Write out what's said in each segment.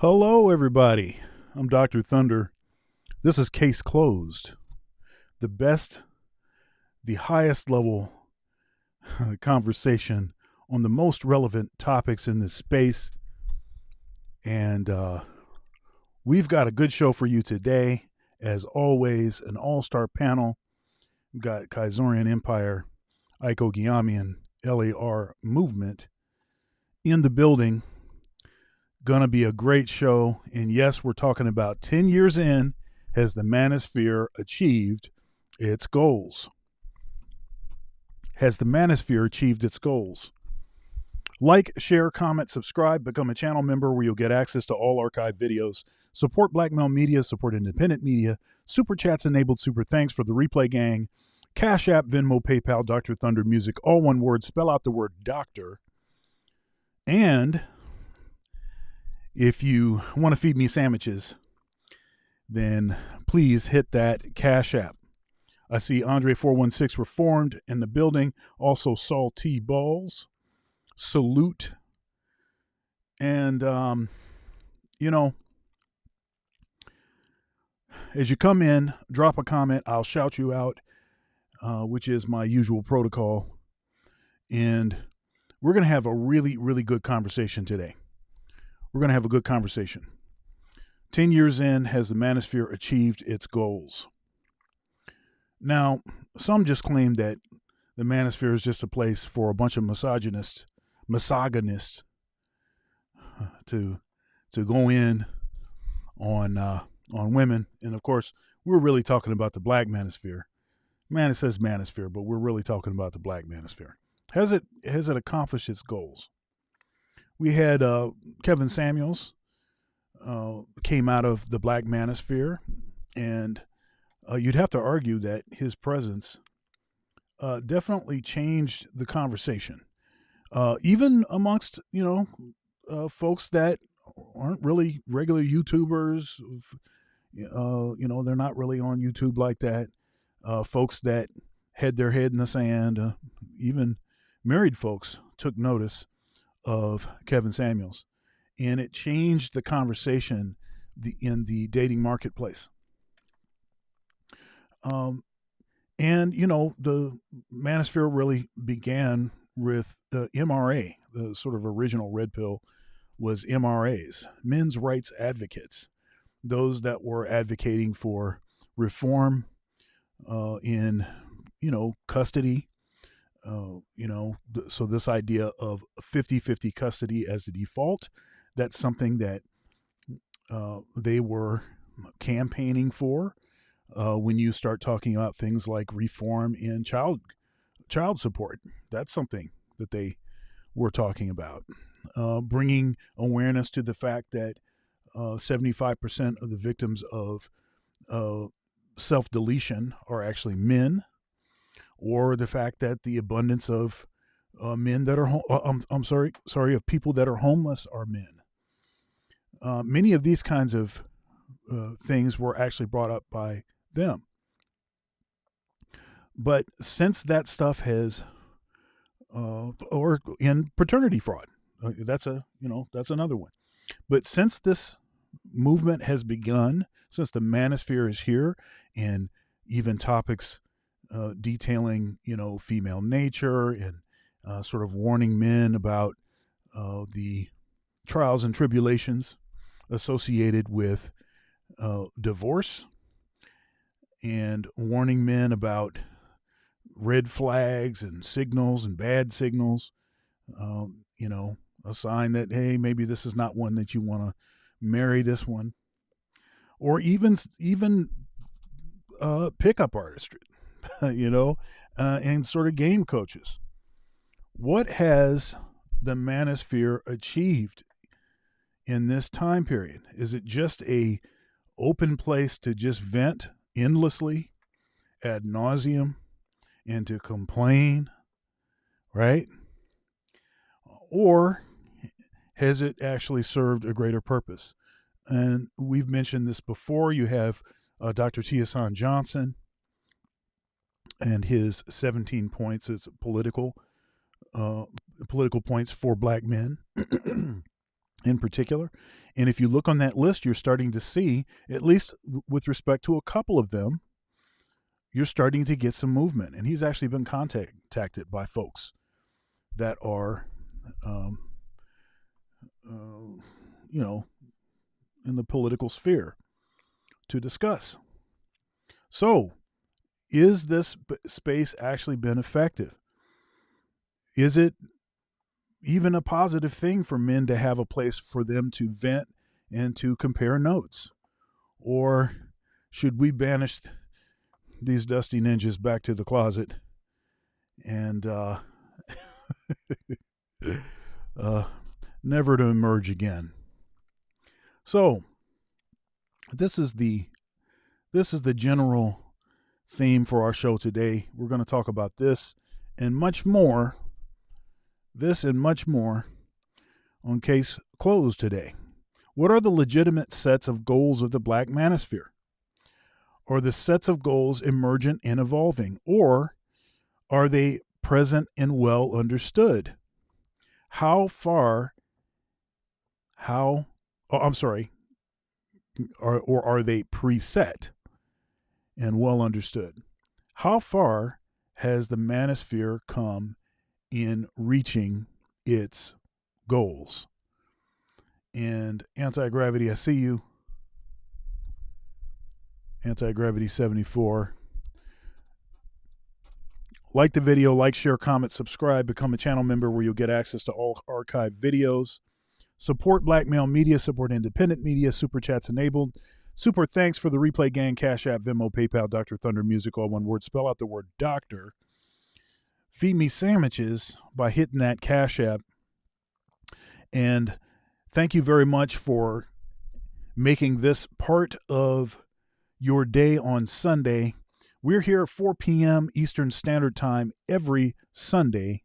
Hello, everybody. I'm Dr. Thunder. This is Case Closed, the best, the highest level conversation on the most relevant topics in this space. And we've got a good show for you today. As always, an all star panel. We've got Kaizorian Empire, Aiko Giyami, LAR Movement in the building. Gonna be a great show. And yes, we're talking about 10 years in, has the Manosphere achieved its goals? Has the Manosphere achieved its goals? Like, share, comment, subscribe, become a channel member where you'll get access to all archived videos. Support Black Male Media, support independent media. Super chats enabled, super thanks for the replay gang. Cash App, Venmo, PayPal, Dr. Thunder Music, all one word. Spell out the word doctor. And if you want to feed me sandwiches, then please hit that Cash App. I see Andre416 Reformed in the building. Also Saul T. Balls. Salute. And, as you come in, drop a comment. I'll shout you out, which is my usual protocol. And we're going to have a really, really good conversation today. We're going to have a good conversation. 10 years in, has the Manosphere achieved its goals? Now, some just claim that the Manosphere is just a place for a bunch of misogynists to go in on women. And of course, we're really talking about the Black Manosphere. Man, it says Manosphere, but we're really talking about the Black Manosphere. Has it accomplished its goals? We had Kevin Samuels came out of the Black Manosphere, and you'd have to argue that his presence definitely changed the conversation, even amongst folks that aren't really regular YouTubers. They're not really on YouTube like that. Folks that had their head in the sand, even married folks took notice of Kevin Samuels, and it changed the conversation in the dating marketplace. The Manosphere really began with the MRA. The sort of original red pill was MRAs, men's rights advocates, those that were advocating for reform in custody. So this idea of 50-50 custody as the default, that's something that they were campaigning for. When you start talking about things like reform in child support, that's something that they were talking about. Bringing awareness to the fact that 75% of the victims of self-deletion are actually men, or the fact that the abundance of men that are of people that are homeless are men. Many of these kinds of things were actually brought up by them. But since that stuff has, or in paternity fraud, that's another one. But since this movement has begun, since the Manosphere is here, and even topics detailing, female nature and sort of warning men about the trials and tribulations associated with divorce, and warning men about red flags and signals and bad signals, a sign that, hey, maybe this is not one that you want to marry this one, or even pickup artistry, and sort of game coaches. What has the Manosphere achieved in this time period? Is it just a open place to just vent endlessly, ad nauseum, and to complain, right? Or has it actually served a greater purpose? And we've mentioned this before. You have Dr. Tiasan Johnson and his 17 points as political points for Black men. in particular. And if you look on that list, you're starting to see, at least with respect to a couple of them, you're starting to get some movement. And he's actually been contacted by folks that are, in the political sphere to discuss. So, is this space actually been effective? Is it even a positive thing for men to have a place for them to vent and to compare notes? Or should we banish these dusty ninjas back to the closet and never to emerge again? So this is the general theme for our show today. We're going to talk about this and much more. On Case Closed today. What are the legitimate sets of goals of the Black Manosphere? Are the sets of goals emergent and evolving, or are they present and well understood? Or are they preset and well understood? How far has the Manosphere come in reaching its goals? And Anti-Gravity, I see you. Anti-Gravity 74. Like the video, like, share, comment, subscribe, become a channel member where you'll get access to all archived videos. Support Black male media, support independent media, super chats enabled. Super thanks for the Replay Gang, Cash App, Venmo, PayPal, Dr. Thunder Music, all one word. Spell out the word doctor. Feed me sandwiches by hitting that Cash App. And thank you very much for making this part of your day on Sunday. We're here at 4 p.m. Eastern Standard Time every Sunday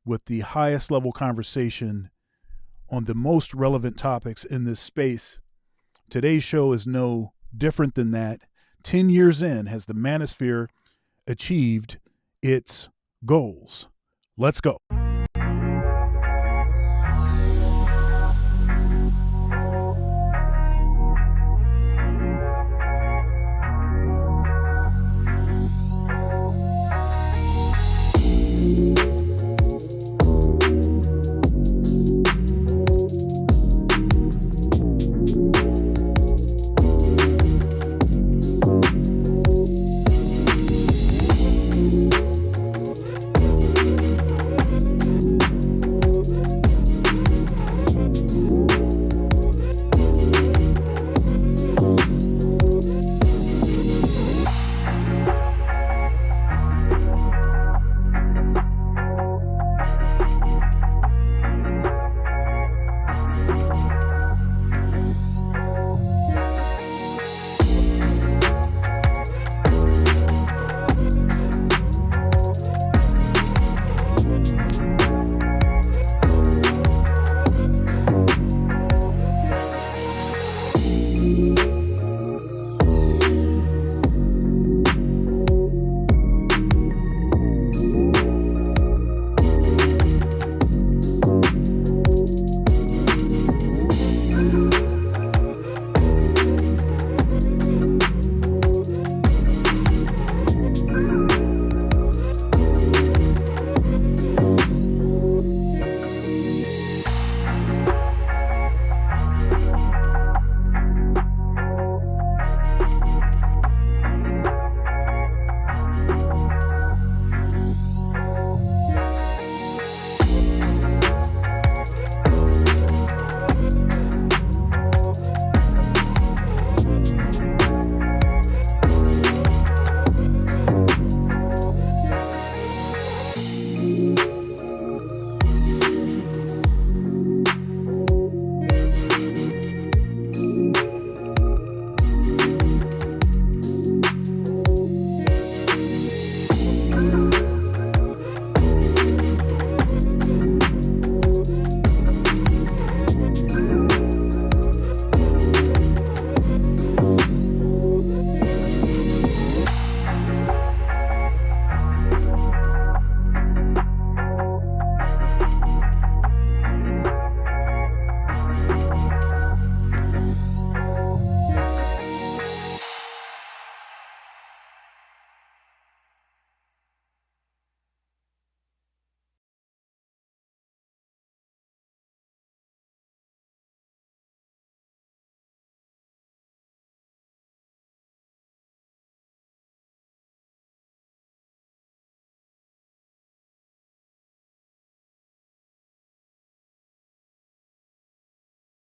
with the highest level conversation on the most relevant topics in this space. Today's show is no different than that. 10 years in, has the Manosphere achieved its goals? Let's go.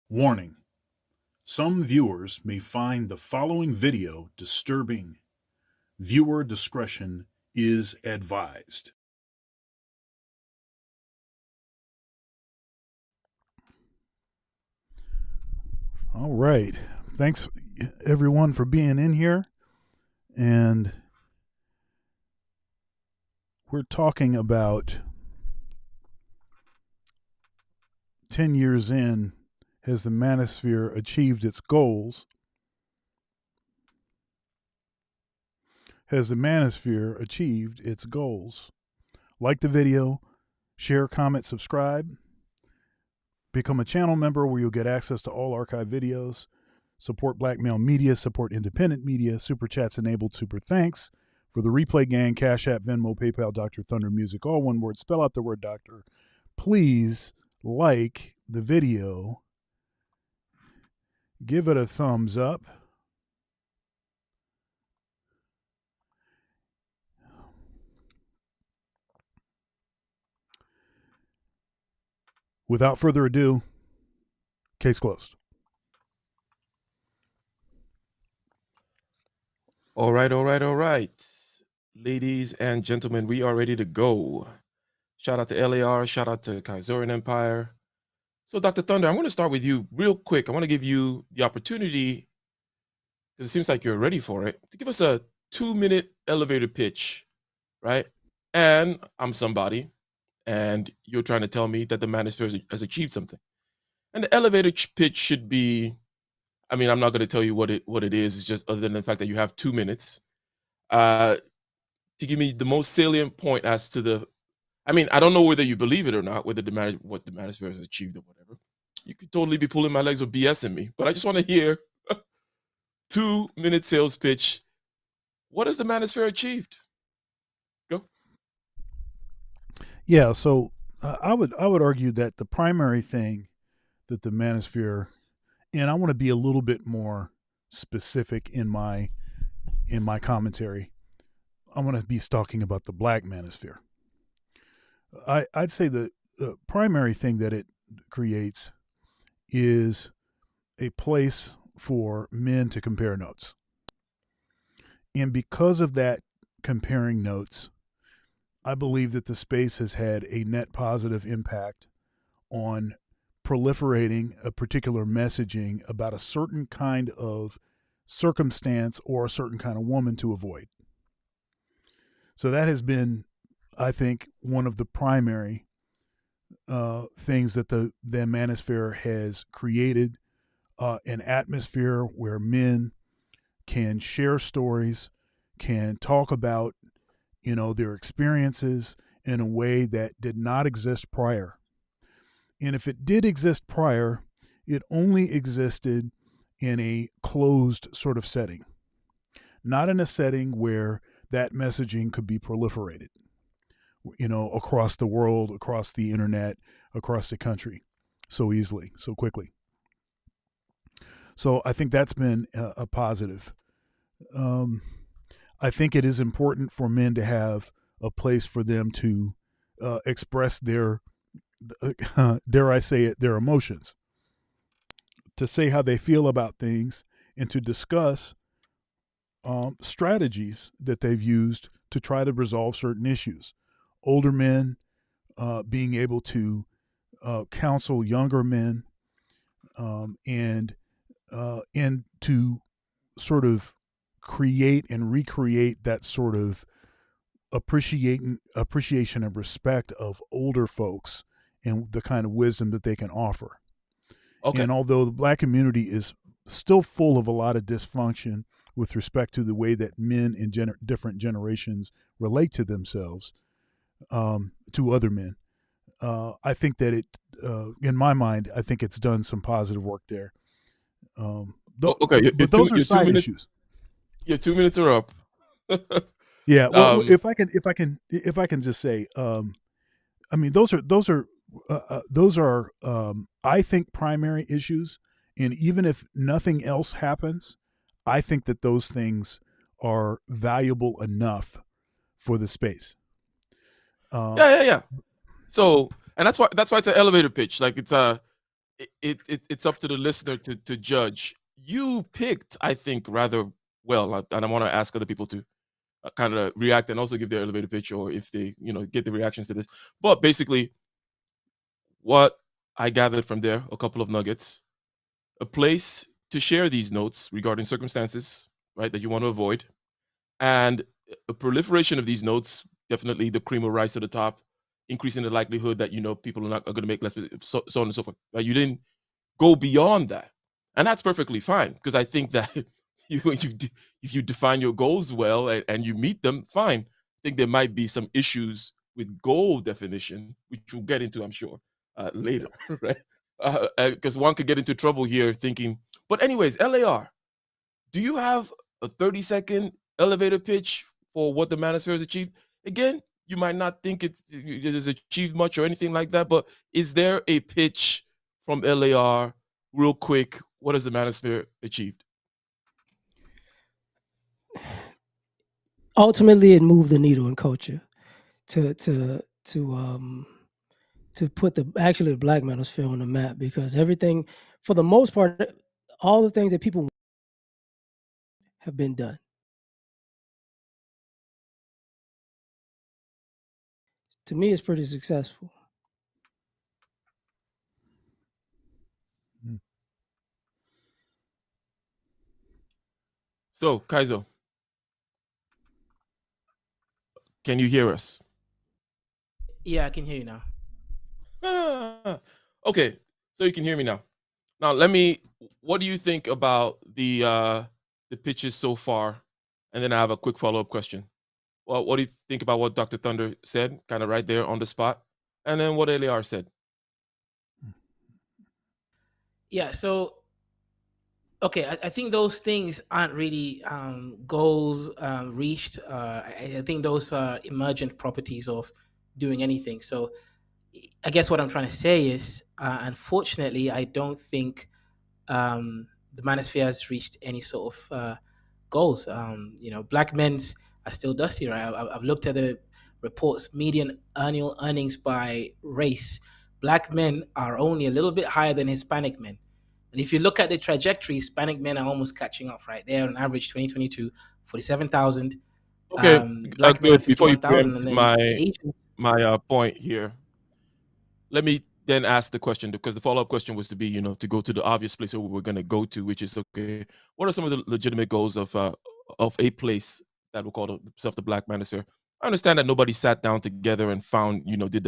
Warning: some viewers may find the following video disturbing. Viewer discretion is advised. All right. Thanks, everyone, for being in here. And we're talking about 10 years in, has the Manosphere achieved its goals? Has the Manosphere achieved its goals? Like the video, share, comment, subscribe. Become a channel member where you'll get access to all archive videos. Support black male media, support independent media. Super chats enabled, super thanks. For the Replay Gang, Cash App, Venmo, PayPal, Dr. Thunder Music, all one word. Spell out the word doctor. Please like the video. Give it a thumbs up. Without further ado, case closed. All right. Ladies and gentlemen, we are ready to go. Shout out to LAR, shout out to Kaizorian Empire. So, Dr. Thunder, I'm going to start with you real quick. I want to give you the opportunity, because it seems like you're ready for it, to give us a 2-minute elevator pitch, right? And I'm somebody, and you're trying to tell me that the Manosphere has achieved something. And the elevator pitch should be, I mean, I'm not going to tell you what it is. It's just other than the fact that you have 2 minutes. To give me the most salient point as to the, I mean, I don't know whether you believe it or not, whether what the Manosphere has achieved or whatever. You could totally be pulling my legs or BSing me, but I just want to hear 2-minute sales pitch. What has the Manosphere achieved? Go. Yeah, so I would argue that the primary thing that the Manosphere, and I want to be a little bit more specific in my commentary. I'm going to be talking about the Black Manosphere. I'd say the primary thing that it creates is a place for men to compare notes. And because of that comparing notes, I believe that the space has had a net positive impact on proliferating a particular messaging about a certain kind of circumstance or a certain kind of woman to avoid. So that has been, I think, one of the primary things that the Manosphere has created, an atmosphere where men can share stories, can talk about, their experiences in a way that did not exist prior. And if it did exist prior, it only existed in a closed sort of setting, not in a setting where that messaging could be proliferated, across the world, across the internet, across the country so easily, so quickly. So I think that's been a positive. I think it is important for men to have a place for them to express their, dare I say it, their emotions, to say how they feel about things, and to discuss strategies that they've used to try to resolve certain issues. Older men being able to counsel younger men, and to sort of create and recreate that sort of appreciation and respect of older folks and the kind of wisdom that they can offer. Okay. And although the Black community is still full of a lot of dysfunction with respect to the way that men in different generations relate to themselves, to other men, I think that it, in my mind, I think it's done some positive work there. Okay, but those are side issues. Your 2 minutes are up. Yeah. Well, if I can just say, I mean, those are I think primary issues, and even if nothing else happens, I think that those things are valuable enough for the space. Yeah. So, and that's why it's an elevator pitch. Like, it's it's up to the listener to judge. You picked, I think, rather well, and I want to ask other people to kind of react and also give their elevator pitch, or if they, get the reactions to this. But basically, what I gathered from there, a couple of nuggets, a place to share these notes regarding circumstances, right, that you want to avoid, and a proliferation of these notes, definitely the cream will rise to the top, increasing the likelihood that people are going to make less, so on and so forth. Right? You didn't go beyond that, and that's perfectly fine because I think that if you define your goals well and you meet them, fine. I think there might be some issues with goal definition, which we'll get into, I'm sure, later, right? Because one could get into trouble here thinking. But anyways, LAR, do you have a 30-second elevator pitch for what the Manosphere has achieved? Again, you might not think it has achieved much or anything like that, but is there a pitch from LAR, real quick? What has the Manosphere achieved? Ultimately, it moved the needle in culture to to to um to put the Black Manosphere on the map, because everything, for the most part, all the things that people have been done. To me, it's pretty successful. So, Kaizo, can you hear us? Yeah, I can hear you now. Okay, so you can hear me now. Now, what do you think about the pitches so far? And then I have a quick follow-up question. Well, what do you think about what Dr. Thunder said, kind of right there on the spot? And then what LAR said? Yeah, so okay, I think those things aren't really goals reached. I think those are emergent properties of doing anything. So I guess what I'm trying to say is, unfortunately, I don't think the Manosphere has reached any sort of goals. Black men's are still dusty, right? I've looked at the reports, median annual earnings by race. Black men are only a little bit higher than Hispanic men. And if you look at the trajectory, Hispanic men are almost catching up, right? They're on average 2022, 47,000. Okay, Black men are good. Before you 51,000. preempt And then my Asians. my point here, let me then ask the question, because the follow-up question was to be, to go to the obvious place where we're going to go to, which is, okay, what are some of the legitimate goals of a place that will call itself the Black Manosphere? I understand that nobody sat down together and found, did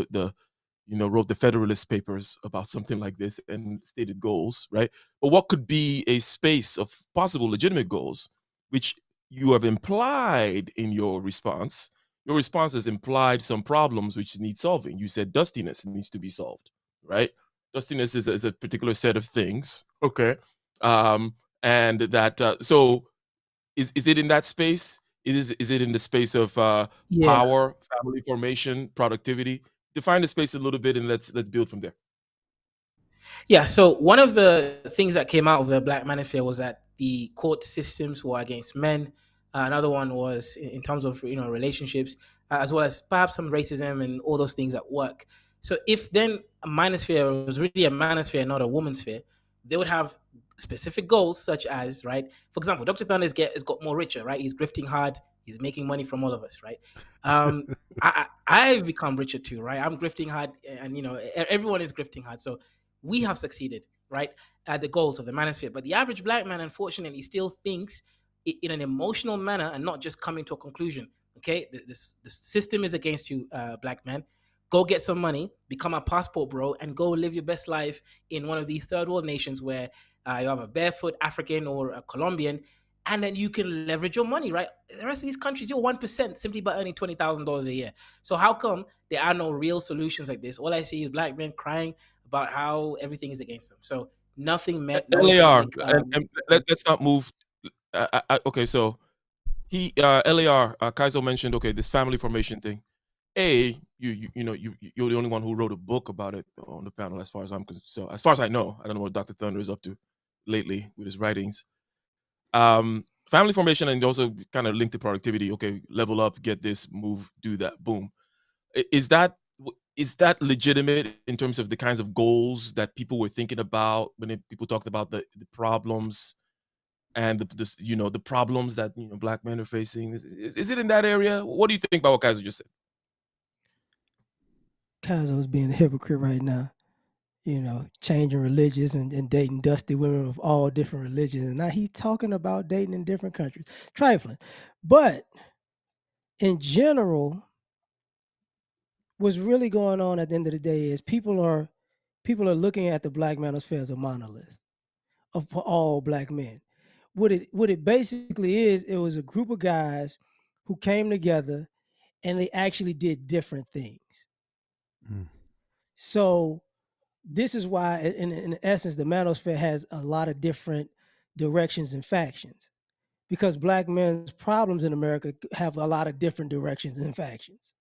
wrote the Federalist Papers about something like this and stated goals, right? But what could be a space of possible legitimate goals, which you have implied in your response? Your response has implied some problems which need solving. You said dustiness needs to be solved, right? Dustiness is a particular set of things, okay? And that so is it in that space? Is it in the space of Yeah. power, family formation, productivity? Define the space a little bit, and let's build from there. Yeah, so one of the things that came out of the Black Manosphere was that the court systems were against men. Another one was in terms of relationships, as well as perhaps some racism and all those things at work. So if then a manosphere was really a manosphere, not a woman's sphere, they would have specific goals, such as, right, for example, Dr. Thunder's has got more richer, right? He's grifting hard, he's making money from all of us, right? Um, I've become richer too, right? I'm grifting hard, and everyone is grifting hard. So we have succeeded, right, at the goals of the manosphere. But the average black man, unfortunately, still thinks in an emotional manner and not just coming to a conclusion. Okay, the system is against you, black man. Go get some money, become a passport bro, and go live your best life in one of these third world nations where you have a barefoot African or a Colombian, and then you can leverage your money, right? The rest of these countries, you're 1% simply by earning $20,000 a year. So how come there are no real solutions like this? All I see is black men crying about how everything is against them. So nothing met, no LAR, economic. and let's not move. Okay, so LAR, Kaizo mentioned, okay, this family formation thing. You're the only one who wrote a book about it on the panel, as far as I'm concerned. So as far as I know, I don't know what Dr. Thunder is up to lately with his writings. Family formation, and also kind of linked to productivity. Okay, level up, get this, move, do that, boom. Is that is that legitimate in terms of the kinds of goals that people were thinking about when people talked about the problems and the problems that black men are facing? Is it in that area? What do you think about what Kaiser just said? Kazo's being a hypocrite right now. Changing religions and dating dusty women of all different religions. And now he's talking about dating in different countries. Trifling. But in general, what's really going on at the end of the day is people are looking at the black manosphere as a monolith of all black men. What it basically is, it was a group of guys who came together and they actually did different things. Mm. So this is why, in essence, the manosphere has a lot of different directions and factions, because black men's problems in America have a lot of different directions and factions.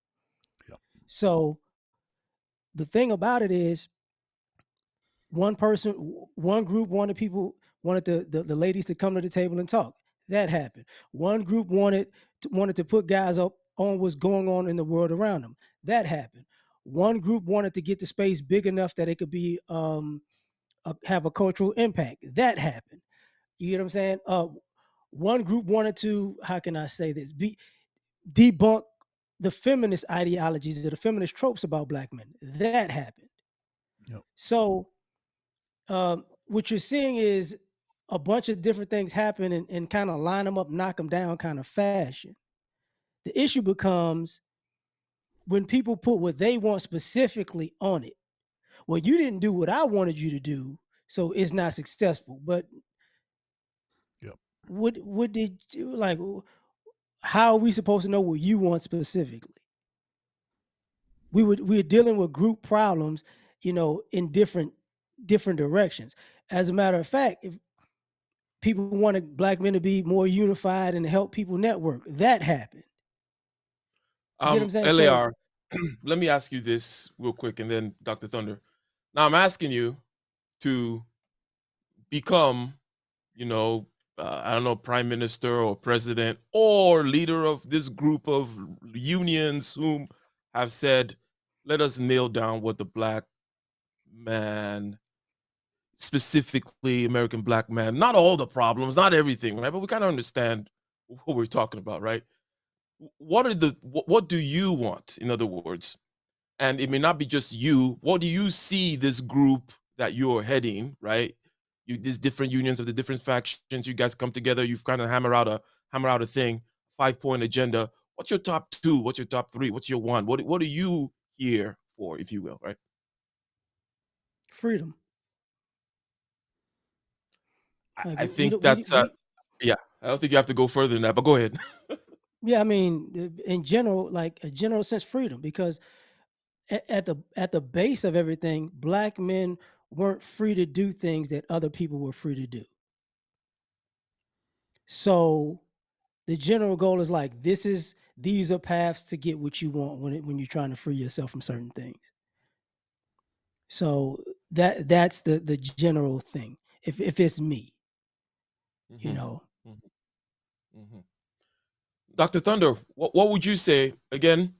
Yep. So the thing about it is, one group wanted the ladies to come to the table and talk. That happened. One group wanted to put guys up on what's going on in the world around them. That happened. One group wanted to get the space big enough that it could be have a cultural impact. That happened. You get what I'm saying? One group wanted to, how can I say this, debunk the feminist ideologies or the feminist tropes about black men. That happened. Yep. So what you're seeing is a bunch of different things happen and kind of line them up, knock them down kind of fashion. The issue becomes when people put what they want specifically on it. Well, you didn't do what I wanted you to do, so it's not successful. But Yep. what did you like? How are we supposed to know what you want specifically? We're dealing with group problems, in different directions. As a matter of fact, if people wanted black men to be more unified and help people network, that happened. You get what I'm saying? So LAR, let me ask you this real quick, and then Dr. Thunder. Now I'm asking you to become, I don't know, prime minister or president or leader of this group of unions whom have said, let us nail down what the black man, specifically American black man, not all the problems, not everything, right? But we kind of understand what we're talking about, right? What do you want, in other words? And it may not be just you. What do you see this group that you're heading, right? These different unions of the different factions, you guys come together, you've kind of hammer out a thing, 5-point agenda. What's your top two? What's your top three? What's your one? What are you here for, if you will, right? freedom. I, Like I we think don't we that's we yeah. I don't think you have to go further than that, but go ahead. yeah, I mean, in general, like a general sense, freedom, because at the base of everything, black men weren't free to do things that other people were free to do. So the general goal is like these are paths to get what you want when you're trying to free yourself from certain things. So that's the general thing. If it's me, you hmm know, hmm hmm Dr. Thunder, what would you say again?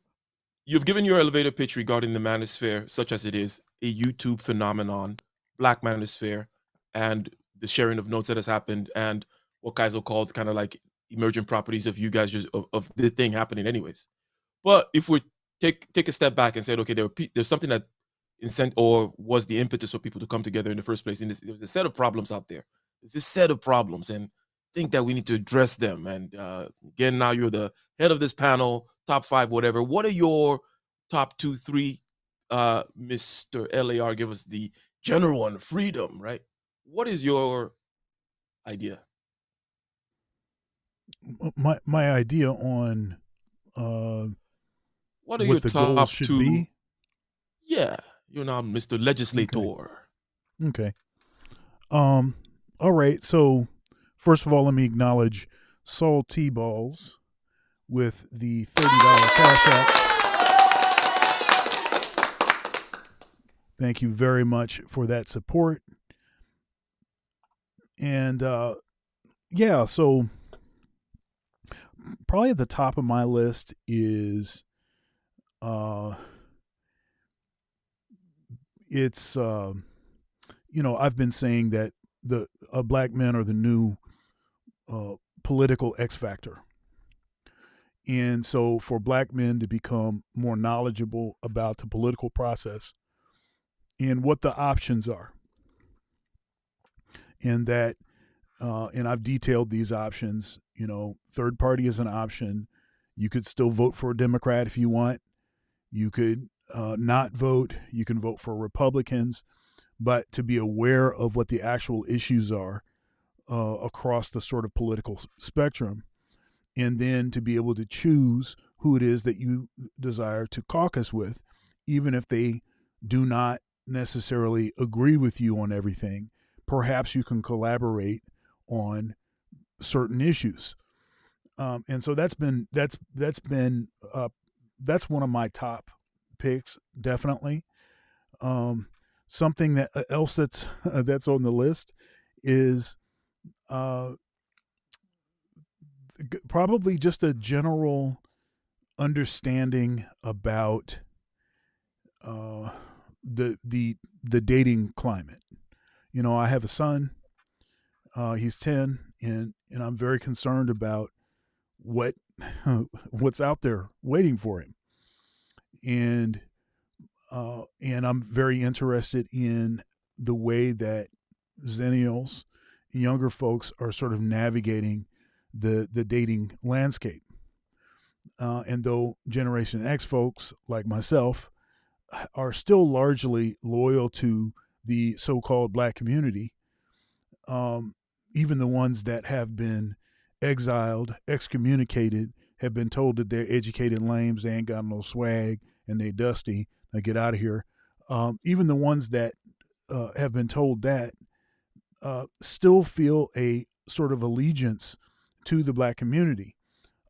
You've given your elevator pitch regarding the manosphere, such as it is a YouTube phenomenon, Black Manosphere, and the sharing of notes that has happened, and what Kaiser called kind of like emergent properties of you guys just of the thing happening, anyways. But if we take a step back and say, okay, there's something that incent or was the impetus for people to come together in the first place, and there's a set of problems out there. There's this set of problems, and think that we need to address them. And again, now you're the head of this panel, top five, whatever. What are your top two, three, Mr. LAR? Give us the general on freedom, right? What is your idea? My idea on uh, What are your what the goals top should two? be. Yeah, you're now Mr. Okay. Legislator. Okay. Um. All right. So first of all, let me acknowledge Saul T Balls with the $30 cash app. Thank you very much for that support. And yeah, so probably at the top of my list is uh, it's I've been saying that black men are the new political X factor. And so for black men to become more knowledgeable about the political process and what the options are, and that and I've detailed these options. Third party is an option. You could still vote for a Democrat if you want. You could not vote. You can vote for Republicans, but to be aware of what the actual issues are across the sort of political spectrum, and then to be able to choose who it is that you desire to caucus with, even if they do not necessarily agree with you on everything. Perhaps you can collaborate on certain issues, and so that's been one of my top picks, definitely. Something that else that's on the list is probably just a general understanding about the dating climate. I have a son. He's 10, and I'm very concerned about what's out there waiting for him, and I'm very interested in the way that Zennials, younger folks, are sort of navigating the dating landscape. And though Generation X folks like myself are still largely loyal to the so-called black community, even the ones that have been exiled, excommunicated, have been told that they're educated lames, they ain't got no swag, and they dusty, now get out of here. Even the ones that have been told that still feel a sort of allegiance to the black community.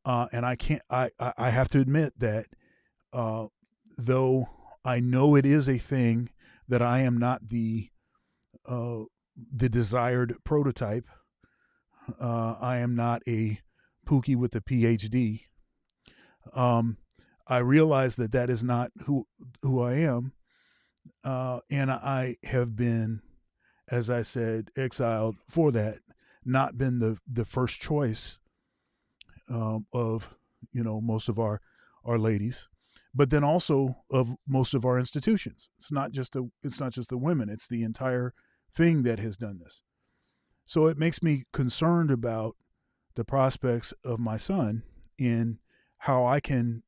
And I have to admit that though I know it is a thing, that I am not the desired prototype. I am not a Pookie with a PhD. I realize that is not who I am, and I have been, as I said, exiled for that, not been the first choice of most of our ladies, but then also of most of our institutions. It's not just the women; it's the entire thing that has done this. So it makes me concerned about the prospects of my son in how I can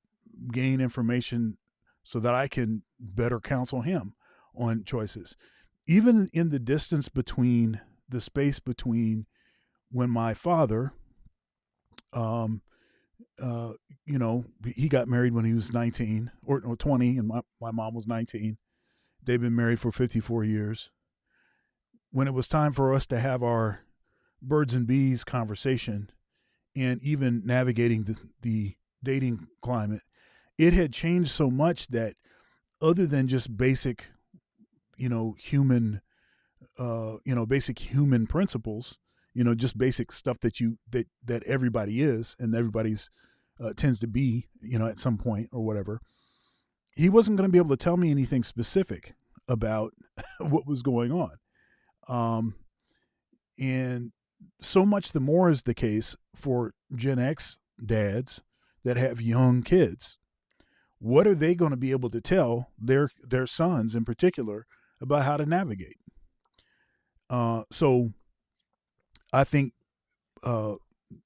gain information so that I can better counsel him on choices. Even in the distance between the space between when my father, he got married when he was 19 or 20, and my mom was 19. They've been married for 54 years. When it was time for us to have our birds and bees conversation and even navigating the dating climate, it had changed so much that other than just basic, human, basic human principles, just basic stuff that everybody is and everybody's tends to be, at some point or whatever, he wasn't going to be able to tell me anything specific about what was going on. And so much the more is the case for Gen X dads that have young kids. What are they going to be able to tell their sons in particular about how to navigate? So I think,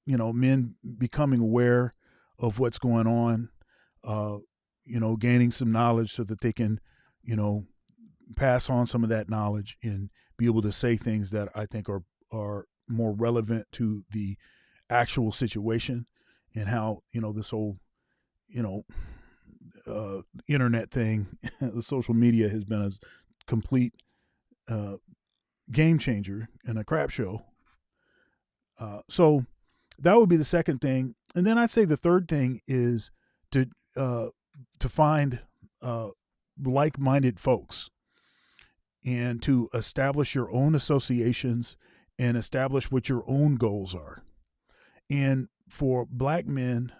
men becoming aware of what's going on, gaining some knowledge so that they can, pass on some of that knowledge and be able to say things that I think are more relevant to the actual situation, and how, this whole, internet thing, the social media has been a complete game changer and a crap show. So that would be the second thing. And then I'd say the third thing is to find like-minded folks and to establish your own associations and establish what your own goals are. And for black men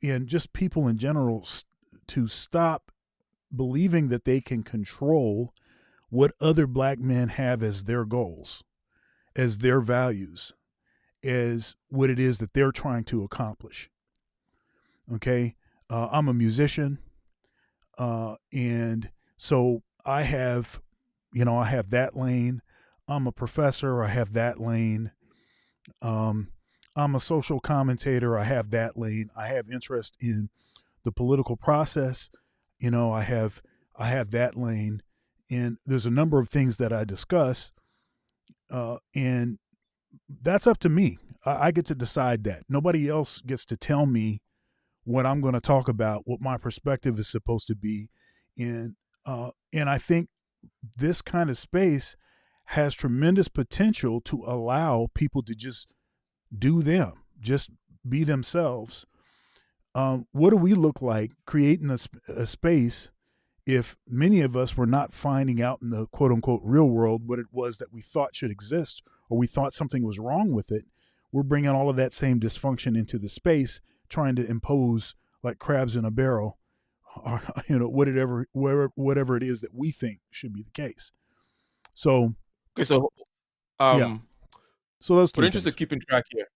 and just people in general to stop believing that they can control what other black men have as their goals, as their values, as what it is that they're trying to accomplish. Okay. I'm a musician. And so I have, I have that lane. I'm a professor. I have that lane. I'm a social commentator. I have that lane. I have interest in the political process. I have that lane. And there's a number of things that I discuss. And that's up to me. I get to decide that. Nobody else gets to tell me what I'm going to talk about, what my perspective is supposed to be. And I think this kind of space has tremendous potential to allow people to just do them, just be themselves. What do we look like creating a space if many of us were not finding out in the quote unquote real world what it was that we thought should exist, or we thought something was wrong with it? We're bringing all of that same dysfunction into the space, trying to impose like crabs in a barrel, or, whatever it is that we think should be the case. So, Okay, so yeah. So those for three interest things. of keeping track here,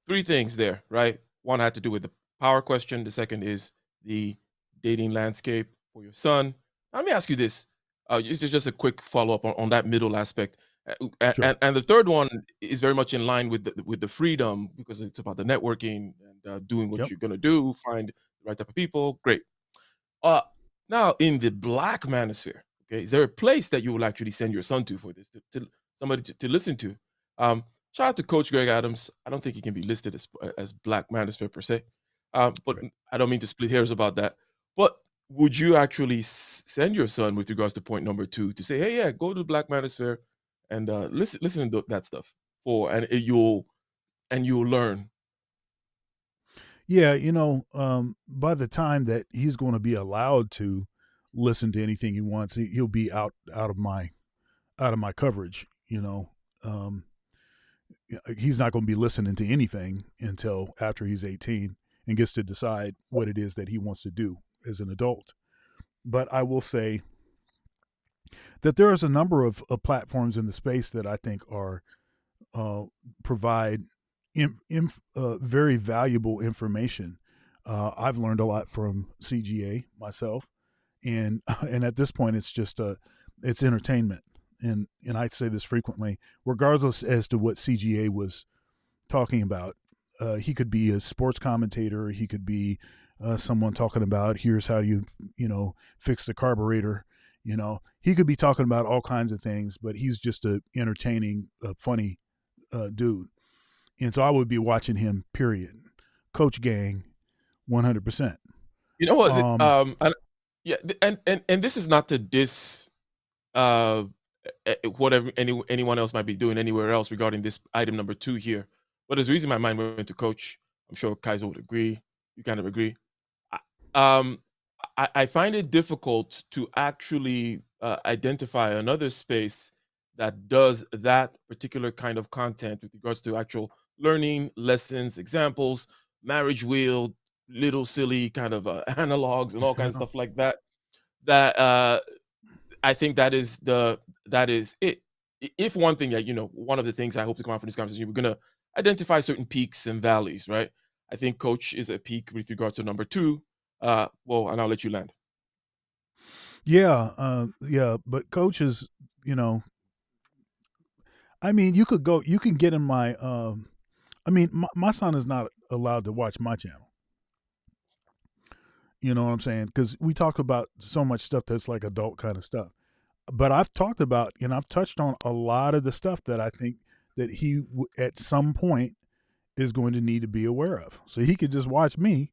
three things there, right? One had to do with the power question. The second is the dating landscape for your son. Let me ask you this. This is just a quick follow up on that middle aspect. Sure. And the third one is very much in line with the freedom, because it's about the networking and doing what Yep. you're going to do, find the right type of people. Great. Now, in the Black Manosphere, okay, is there a place that you will actually send your son to for this, to somebody to listen to? Shout out to Coach Greg Adams. I don't think he can be listed as Black Manosphere per se, but Right. I don't mean to split hairs about that. But would you actually send your son with regards to point number 2 to say, hey, yeah, go to the Black Manosphere and listen to that stuff and you'll learn? Yeah, by the time that he's going to be allowed to listen to anything he wants, he'll be out of my coverage. He's not going to be listening to anything until after he's 18 and gets to decide what it is that he wants to do as an adult. But I will say that there is a number of platforms in the space that I think are provide very valuable information. I've learned a lot from CGA myself, and at this point, it's just it's entertainment. And I say this frequently, regardless as to what CGA was talking about. He could be a sports commentator. He could be someone talking about here's how you fix the carburetor. He could be talking about all kinds of things, but he's just a entertaining, funny dude. And so I would be watching him, period. Coach Gang, 100%. You know what? Yeah, and this is not to diss whatever anyone else might be doing anywhere else regarding this item number 2 here, but there's a reason my mind went to Coach. I'm sure Kaiser would agree. You kind of agree. I, I find it difficult to actually identify another space that does that particular kind of content with regards to actual learning, lessons, examples, marriage wheel, little silly kind of analogs and all kinds of stuff like that. That I think that is it. If one thing that one of the things I hope to come out from this conversation, we're gonna identify certain peaks and valleys, right? I think Coach is a peak with regards to number 2. Well, and I'll let you land. Yeah, but Coach is, I mean, you can get in my, my son is not allowed to watch my channel. You know what I'm saying? Because we talk about so much stuff that's like adult kind of stuff. But I've talked about, I've touched on a lot of the stuff that I think that he at some point is going to need to be aware of. So he could just watch me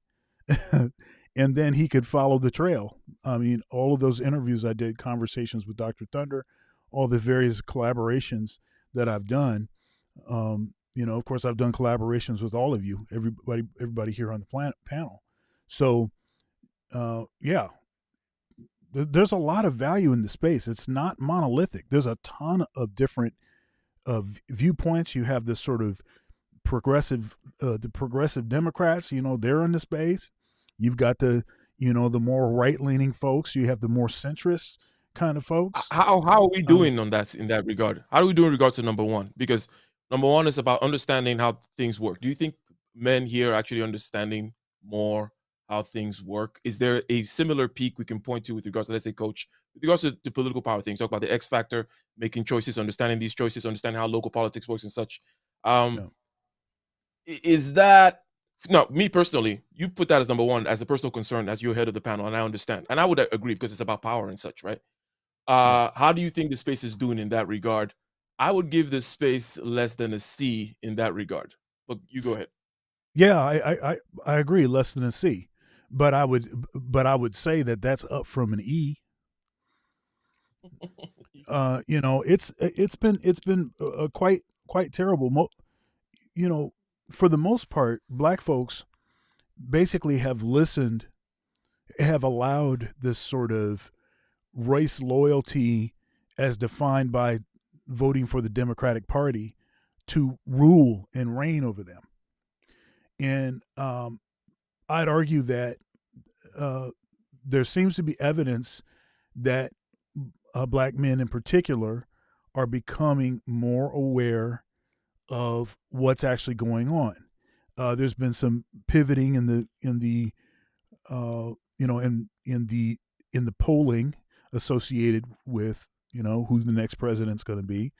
and then he could follow the trail. I mean, all of those interviews I did, conversations with Dr. Thunder, all the various collaborations that I've done. Of course, I've done collaborations with all of you, everybody here on the panel. So, there's a lot of value in the space. It's not monolithic. There's a ton of different viewpoints. You have this sort of the progressive Democrats, they're in the space. You've got the the more right leaning folks. You have the more centrist kind of folks. How are we Uh, doing on that in that regard? How do we do in regards to number one? Because number one is about understanding how things work. Do you think men here are actually understanding more how things work? Is there a similar peak we can point to with regards to, let's say, coach, with regards to the political power things? Talk about the X factor, making choices, understanding these choices, understanding how local politics works and such. Um, yeah. is that no, me personally, you put that as number one as a personal concern as you're head of the panel, and I understand. And I would agree because it's about power and such, right? Right. How do you think the space is doing in that regard? I would give this space less than a C in that regard. But you go ahead. Yeah, I agree. Less than a C, but I would say that that's up from an E. It's been quite terrible. You know, for the most part, black folks basically have allowed this sort of race loyalty as defined by voting for the Democratic Party to rule and reign over them. And I'd argue that uh, there seems to be evidence that black men in particular are becoming more aware of what's actually going on. There's been some pivoting in the in the polling associated with who the next president's going to be,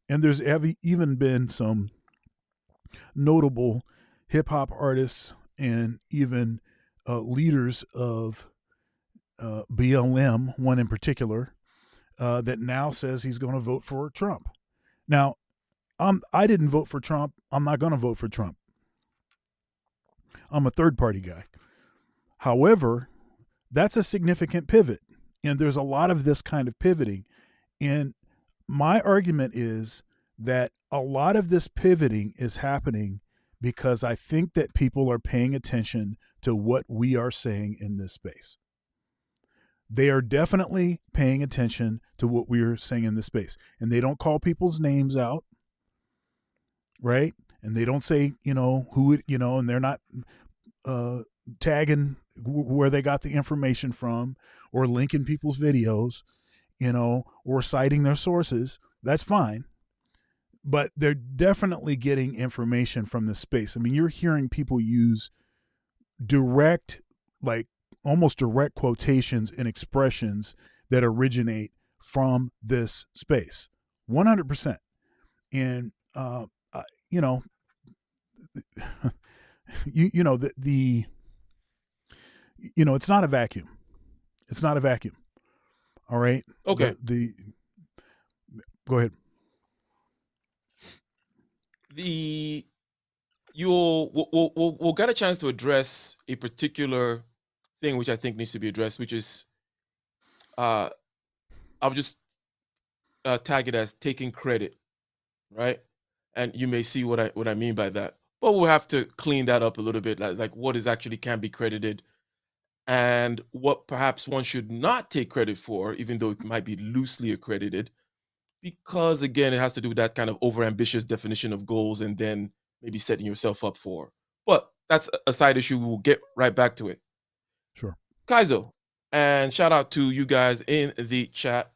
and there's even been some notable hip hop artists and even leaders of BLM, one in particular, that now says he's going to vote for Trump. Now, I didn't vote for Trump. I'm not going to vote for Trump. I'm a third party guy. However, that's a significant pivot. And there's a lot of this kind of pivoting. And my argument is that a lot of this pivoting is happening because I think that people are paying attention to what we are saying in this space. They are definitely paying attention to what we are saying in this space. And they don't call people's names out, right? And they don't say, who, and they're not tagging where they got the information from or linking people's videos, or citing their sources. That's fine. But they're definitely getting information from this space. I mean, you're hearing people use direct, like almost direct quotations and expressions that originate from this space, 100%. And you know, the it's not a vacuum. It's not a vacuum. All right. Okay. The go ahead. We'll get a chance to address a particular thing which I think needs to be addressed, which is I'll just tag it as taking credit, right? And you may see what I mean by that, but we'll have to clean that up a little bit, like what is actually can be credited and what perhaps one should not take credit for, even though it might be loosely accredited, because again, it has to do with that kind of overambitious definition of goals and then maybe setting yourself up for. But that's a side issue. We'll get right back to it. Sure. Kaizo, and shout out to you guys in the chat.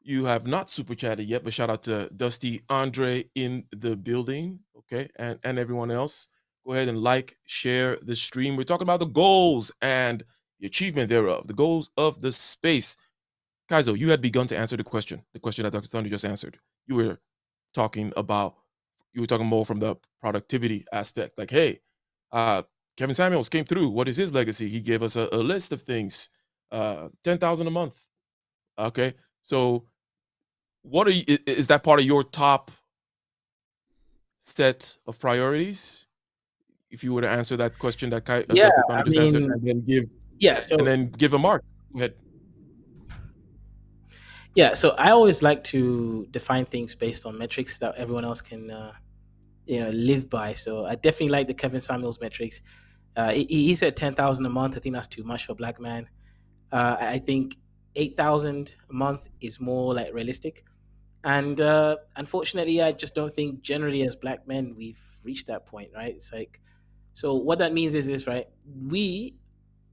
You have not super chatted yet, but shout out to Dusty Andre in the building. Okay. And everyone else. Go ahead and like, share the stream. We're talking about the goals and the achievement thereof, the goals of the space. Kaizo, you had begun to answer the question that Dr. Thunder just answered. You were talking more from the productivity aspect. Like, hey, Kevin Samuels came through. What is his legacy? He gave us a list of things, 10,000 a month. Okay. So is that part of your top set of priorities? If you were to answer that question that Yeah, Dr. Thunder I just answered, mean, and so then give a mark. Go ahead. yeah, so I always like to define things based on metrics that everyone else can, live by. So I definitely like the Kevin Samuels metrics. He said 10,000 a month. I think that's too much for a black man. I think 8,000 a month is more like realistic. And unfortunately, I just don't think generally as black men we've reached that point, right? It's like, so what that means is this, right? We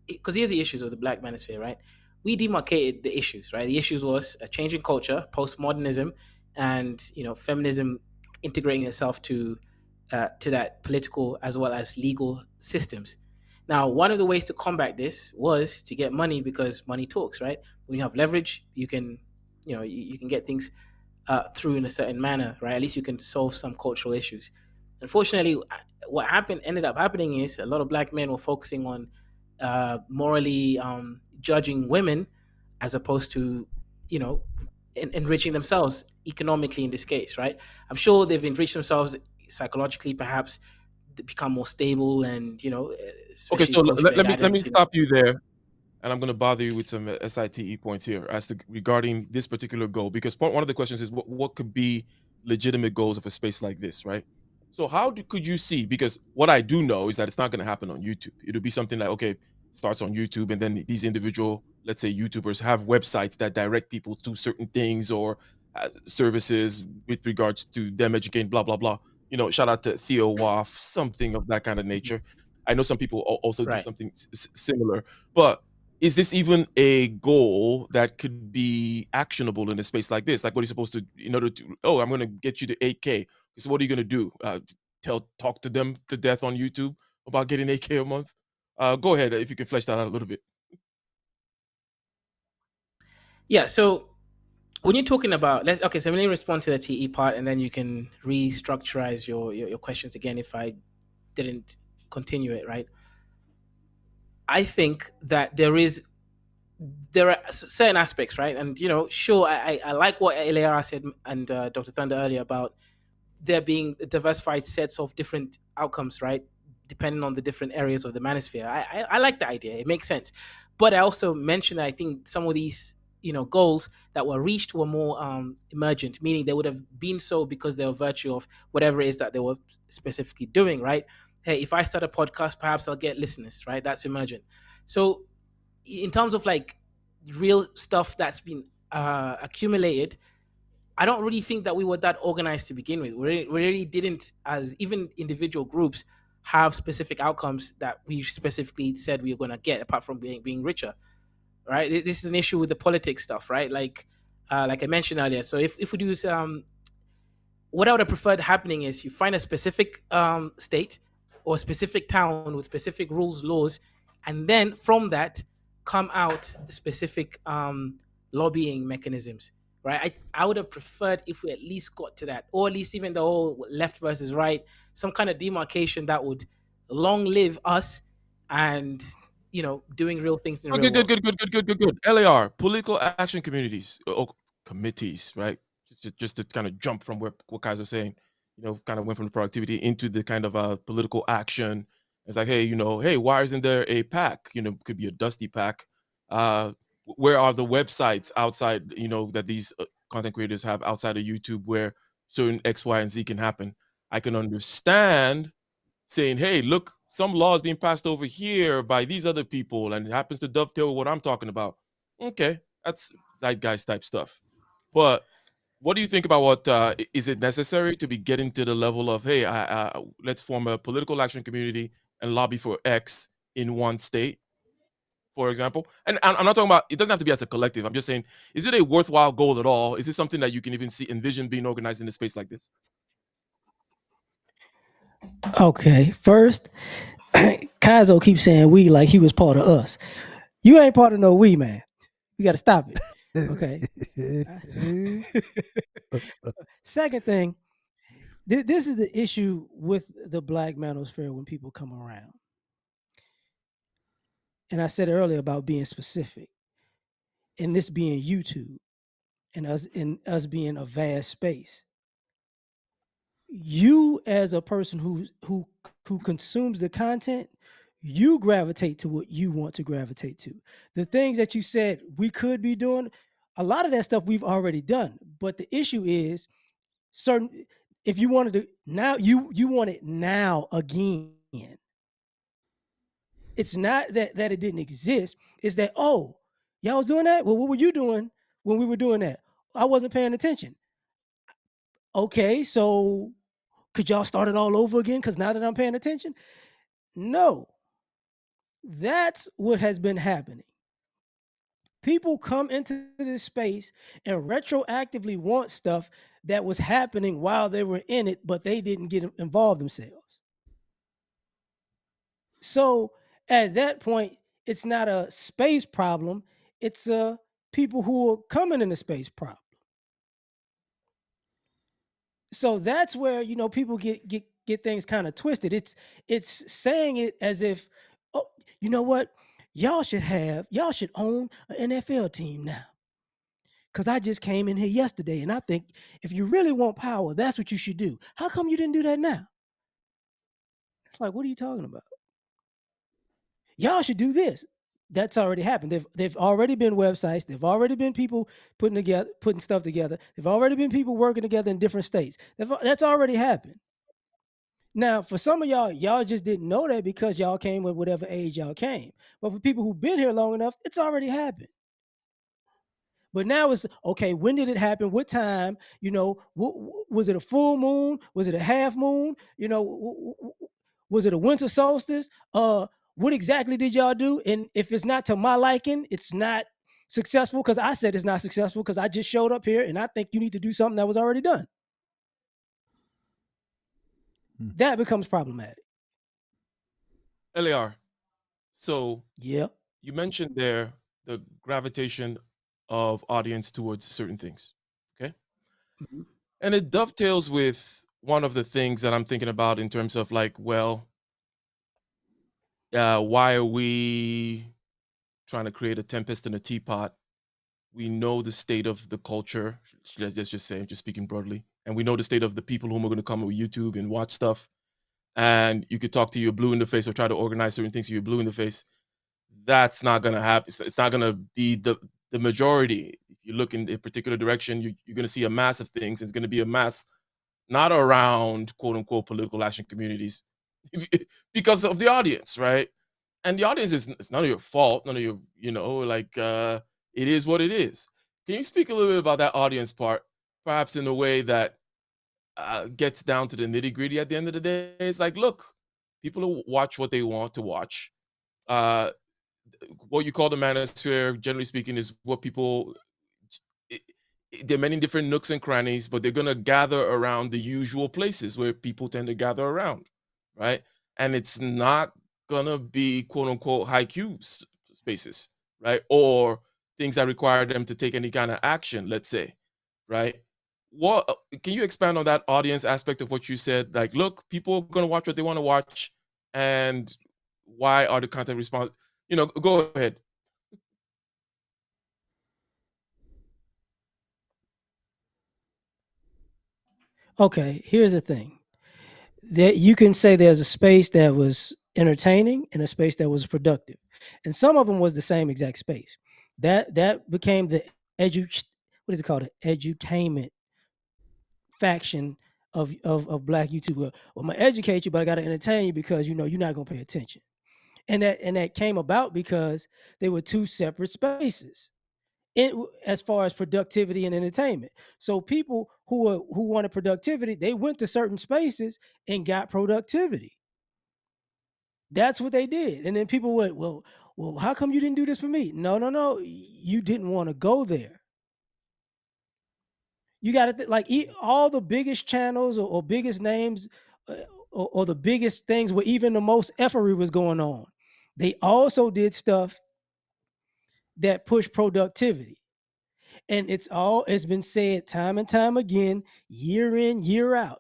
because here's the issues with the Black Manosphere, right? We demarcated the issues, right? The issues was a changing culture, postmodernism, and feminism integrating itself to that political as well as legal systems. Now, one of the ways to combat this was to get money, because money talks, right? When you have leverage, you can, you can get things through in a certain manner, right? At least you can solve some cultural issues. Unfortunately, what ended up happening is a lot of Black men were focusing on morally judging women as opposed to, enriching themselves economically in this case, right? I'm sure they've enriched themselves psychologically, perhaps to become more stable and, Okay, especially so coached with their let me guidance. stop you there, and I'm going to bother you with some SITE points here as to regarding this particular goal, because one of the questions is what could be legitimate goals of a space like this, right? So could you see? Because what I do know is that it's not going to happen on YouTube. It'll be something like, okay, starts on YouTube, and then these individual, let's say, YouTubers have websites that direct people to certain things or services with regards to them educating, blah blah blah. Shout out to Theo Waff, something of that kind of nature. I know some people also do Right. something similar, but is this even a goal that could be actionable in a space like this? Like, what are you supposed to, in order to, oh, I'm going to get you to 8K. So what are you going to do? Talk to them to death on YouTube about getting 8K a month? Go ahead, if you can flesh that out a little bit. Yeah. So when you're talking about, so let me respond to the TE part, and then you can restructurize your questions again if I didn't continue it right. I think that there are certain aspects, right? And sure, I like what LAR said and Dr. Thunder earlier about there being diversified sets of different outcomes, right? Depending on the different areas of the manosphere. I like the idea. It makes sense. But I also mentioned that I think some of these, goals that were reached were more emergent, meaning they would have been so because they were virtue of whatever it is that they were specifically doing, right? Hey, if I start a podcast, perhaps I'll get listeners, right? That's emergent. So in terms of like real stuff that's been accumulated, I don't really think that we were that organized to begin with. We really didn't, as even individual groups, have specific outcomes that we specifically said we were going to get, apart from being richer, right? This is an issue with the politics stuff, right? Like I mentioned earlier. So if we do what I would have preferred happening is you find a specific state or specific town with specific rules, laws, and then from that come out specific lobbying mechanisms, right? I would have preferred if we at least got to that, or at least even the whole left versus right, some kind of demarcation that would long live us and doing real things in the Oh, real good, good, world. good, good, good, good, good, good. LAR, political action communities, committees, right? Just to kind of jump from what guys are saying, kind of went from the productivity into the kind of political action. It's like, hey, hey, why isn't there a pack? Could be a dusty pack. Where are the websites outside, that these content creators have outside of YouTube where certain X, Y, and Z can happen? I can understand saying, hey, look, some law is being passed over here by these other people, and it happens to dovetail with what I'm talking about. Okay, that's zeitgeist type stuff. But what do you think about is it necessary to be getting to the level of, hey, let's form a political action community and lobby for X in one state, for example? And I'm not talking about, it doesn't have to be as a collective. I'm just saying, is it a worthwhile goal at all? Is it something that you can even envision being organized in a space like this? Okay, first, Kaizo keeps saying we like he was part of us. You ain't part of no we, man. You got to stop it. Okay. Second thing, this is the issue with the Black Manosphere when people come around. And I said earlier about being specific, and this being YouTube, and us being a vast space. You as a person who consumes the content, you gravitate to what you want to gravitate to. The things that you said we could be doing, a lot of that stuff we've already done. But the issue is certain, if you wanted to now, you want it now again. It's not that it didn't exist. It's that, oh, y'all was doing that? Well, what were you doing when we were doing that? I wasn't paying attention. Okay, so could y'all start it all over again? Because now that I'm paying attention, no. That's what has been happening. People come into this space and retroactively want stuff that was happening while they were in it, but they didn't get involved themselves. So at that point, it's not a space problem, it's a people who are coming in the space problem. So that's where people get things kind of twisted. It's saying it as if, oh, you know what, y'all should own an NFL team now. Because I just came in here yesterday and I think if you really want power, that's what you should do. How come you didn't do that now? It's like, what are you talking about? Y'all should do this. That's already happened. They've already been websites. They've already been people putting stuff together. They've already been people working together in different states. That's already happened. Now, for some of y'all just didn't know that because y'all came with whatever age y'all came. But for people who've been here long enough, it's already happened. But now it's okay. When did it happen? What time? Was it a full moon? Was it a half moon? Was it a winter solstice? What exactly did y'all do? And if it's not to my liking, it's not successful because I said it's not successful because I just showed up here and I think you need to do something that was already done. That becomes problematic. LAR. So Yeah. you mentioned there the gravitation of audience towards certain things. Okay. Mhm. And it dovetails with one of the things that I'm thinking about in terms of like, well, why are we trying to create a tempest in a teapot? We know the state of the culture. Let's just say, just speaking broadly, and we know the state of the people whom are going to come with YouTube and watch stuff. And you could talk to your blue in the face or try to organize certain things to your blue in the face. That's not going to happen. It's not going to be the majority. If you look in a particular direction, you're going to see a mass of things. It's going to be a mass not around quote unquote political action communities because of the audience, right? And the audience is it's none of your fault, none of your, it is what it is. Can you speak a little bit about that audience part, perhaps in a way that gets down to the nitty gritty at the end of the day? It's like, look, people will watch what they want to watch. Uh, what you call the manosphere, generally speaking, is what people it, there are many different nooks and crannies, but they're gonna gather around the usual places where people tend to gather around, right? And it's not gonna be quote unquote high Q spaces, right? Or things that require them to take any kind of action, let's say, right? What can you expand on that audience aspect of what you said? Like, look, people are gonna watch what they want to watch, and why are the content response? Go ahead. Okay, here's the thing. That you can say there's a space that was entertaining and a space that was productive. And some of them was the same exact space. That became the edu what is it called? The edutainment faction of black YouTube. Well, I'm gonna educate you, but I gotta entertain you because you're not gonna pay attention. And that came about because they were two separate spaces as far as productivity and entertainment. So people who wanted productivity, they went to certain spaces and got productivity. That's what they did. And then people went, well, how come you didn't do this for me? No, no, no. You didn't want to go there. You got to all the biggest channels or biggest names uh, or the biggest things where even the most effery was going on. They also did stuff that pushed productivity. And it's been said time and time again, year in, year out.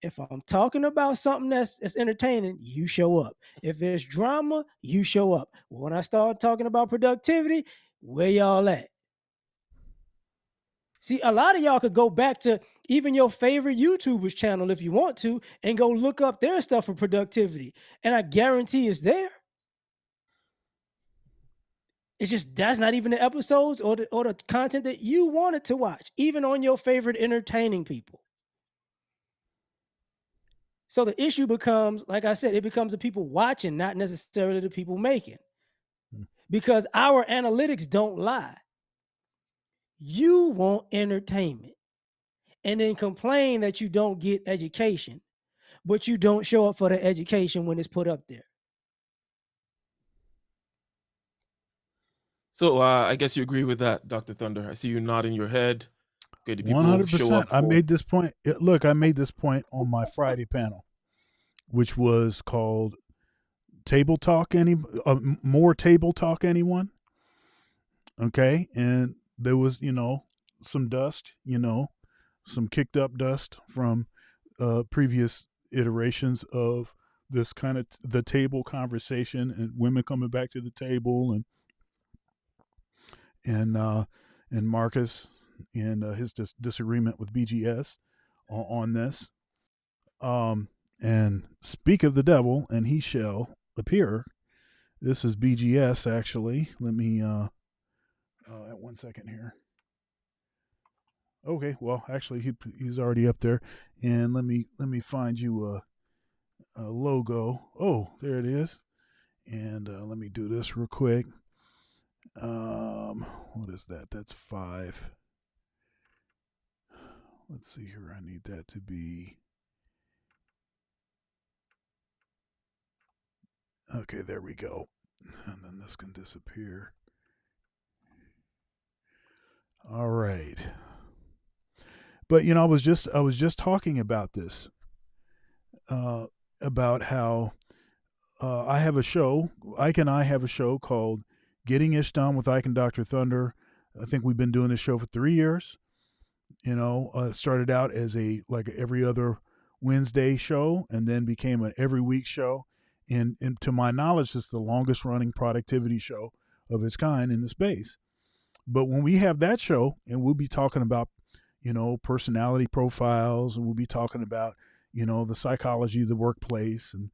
If I'm talking about something that's entertaining, you show up. If there's drama, you show up. When I start talking about productivity, where y'all at? See, a lot of y'all could go back to even your favorite YouTuber's channel if you want to and go look up their stuff for productivity. And I guarantee it's there. It's just that's not even the episodes or the content that you wanted to watch, even on your favorite entertaining people. So the issue becomes, like I said, it becomes the people watching, not necessarily the people making. Because our analytics don't lie. You want entertainment and then complain that you don't get education, but you don't show up for the education when it's put up there. So I guess you agree with that, Dr. Thunder. I see you nodding your head. Okay, the people show 100%. up for. I made this point. Look, I made this point on my Friday panel, which was called "Table Talk." More table talk? Anyone? Okay, and there was some dust, some kicked up dust from previous iterations of this kind of the table conversation and women coming back to the table and Marcus and his disagreement with BGS on this. And speak of the devil, and he shall appear. This is BGS actually. Let me at 1 second here. Okay, well, actually, he's already up there, and let me find you a logo. Oh, there it is, and let me do this real quick. What is that? That's 5. Let's see here. I need that to be. Okay, there we go, and then this can disappear. All right. But I was just talking about this, about how I have a show. Ike and I have a show called "Getting Ish Done" with Ike and Dr. Thunder. I think we've been doing this show for 3 years. Started out as a like every other Wednesday show, and then became an every week show. And to my knowledge, it's the longest running productivity show of its kind in the space. But when we have that show, and we'll be talking about personality profiles, and we'll be talking about the psychology of the workplace, and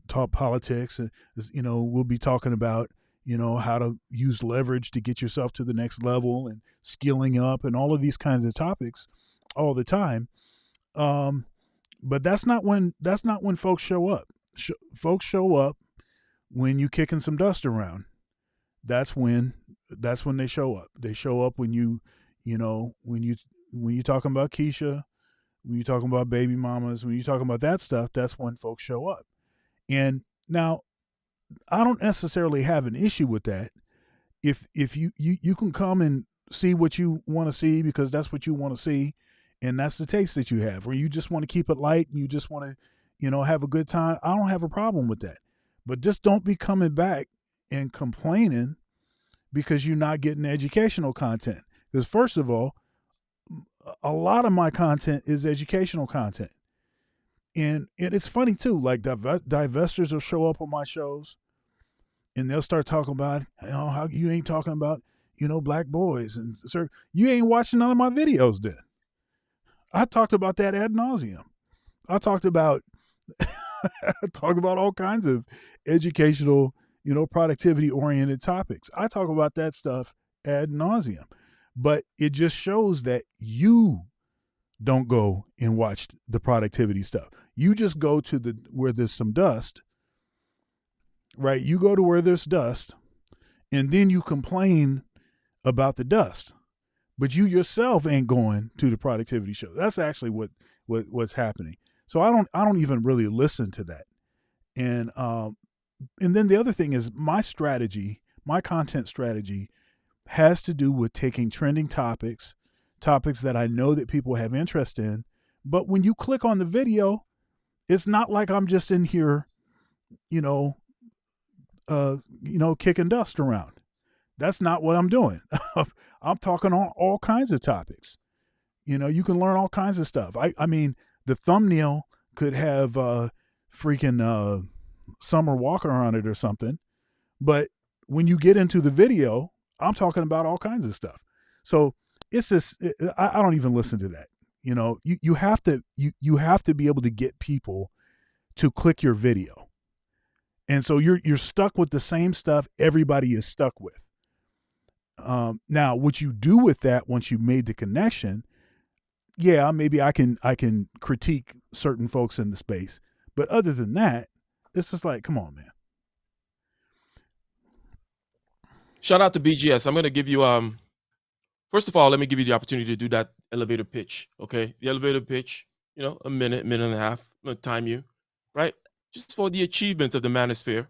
talk politics, and we'll be talking about how to use leverage to get yourself to the next level, and skilling up, and all of these kinds of topics all the time. But that's not when folks show up. Folks show up when you kicking some dust around. That's when they show up. They show up when when you're talking about Keisha, when you're talking about baby mamas, when you're talking about that stuff, that's when folks show up. And now, I don't necessarily have an issue with that. If you can come and see what you want to see because that's what you want to see, and that's the taste that you have, or you just want to keep it light and you just want to have a good time, I don't have a problem with that. But just don't be coming back and complaining because you're not getting educational content. Because first of all, a lot of my content is educational content. And it's funny too, like divestors will show up on my shows and they'll start talking about, how you ain't talking about, black boys. And sir, you ain't watching none of my videos then. I talked about that ad nauseum. I talked about all kinds of educational, productivity oriented topics. I talk about that stuff ad nauseum. But it just shows that you don't go and watch the productivity stuff. You just go to where there's some dust, right? You go to where there's dust, and then you complain about the dust. But you yourself ain't going to the productivity show. That's actually what's happening. So I don't even really listen to that. And then the other thing is my content strategy has to do with taking trending topics that I know that people have interest in. But when you click on the video, it's not like I'm just in here, kicking dust around. That's not what I'm doing. I'm talking on all kinds of topics. You can learn all kinds of stuff. I mean, the thumbnail could have freaking Summer Walker on it or something. But when you get into the video, I'm talking about all kinds of stuff. So it's just, I don't even listen to that. You have to be able to get people to click your video. And so you're stuck with the same stuff everybody is stuck with. Now, what you do with that once you made the connection, yeah, maybe I can critique certain folks in the space. But other than that, it's just like, come on, man. Shout out to BGS. I'm going to give you, first of all, let me give you the opportunity to do that elevator pitch. Okay. The elevator pitch, a minute and a half. I'm going to time you, right? Just for the achievements of the Manosphere.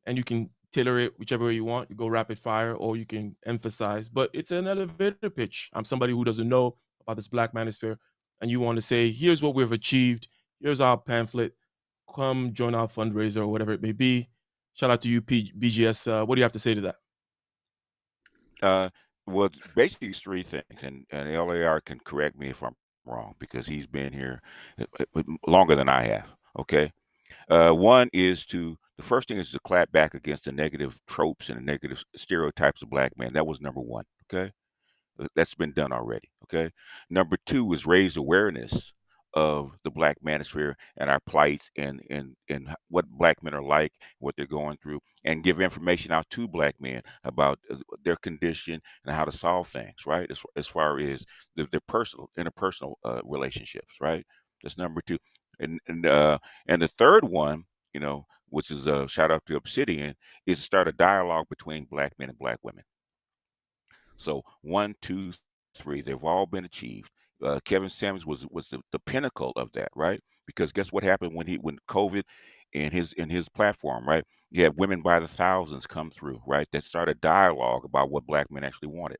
And you can tailor it whichever way you want. You go rapid fire or you can emphasize, but it's an elevator pitch. I'm somebody who doesn't know about this Black Manosphere, and you want to say, here's what we've achieved. Here's our pamphlet. Come join our fundraiser or whatever it may be. Shout out to you, BGS. What do you have to say to that? Uh, well, basically, it's three things, and LAR can correct me if I'm wrong because he's been here longer than I have. Okay. One is the first thing is to clap back against the negative tropes and the negative stereotypes of black men. That was number one. Okay. That's been done already. Okay. Number two is raise awareness of the black manosphere and our plights and what black men are like, what they're going through, and give information out to black men about their condition and how to solve things. Right. As far as the personal interpersonal relationships. Right. That's number two. And the third one, which is a shout out to Obsidian, is to start a dialogue between black men and black women. So one, two, three, they've all been achieved. Kevin Samuels was the pinnacle of that, right? Because guess what happened when COVID in his platform, right? You had women by the thousands come through, right? That started dialogue about what black men actually wanted.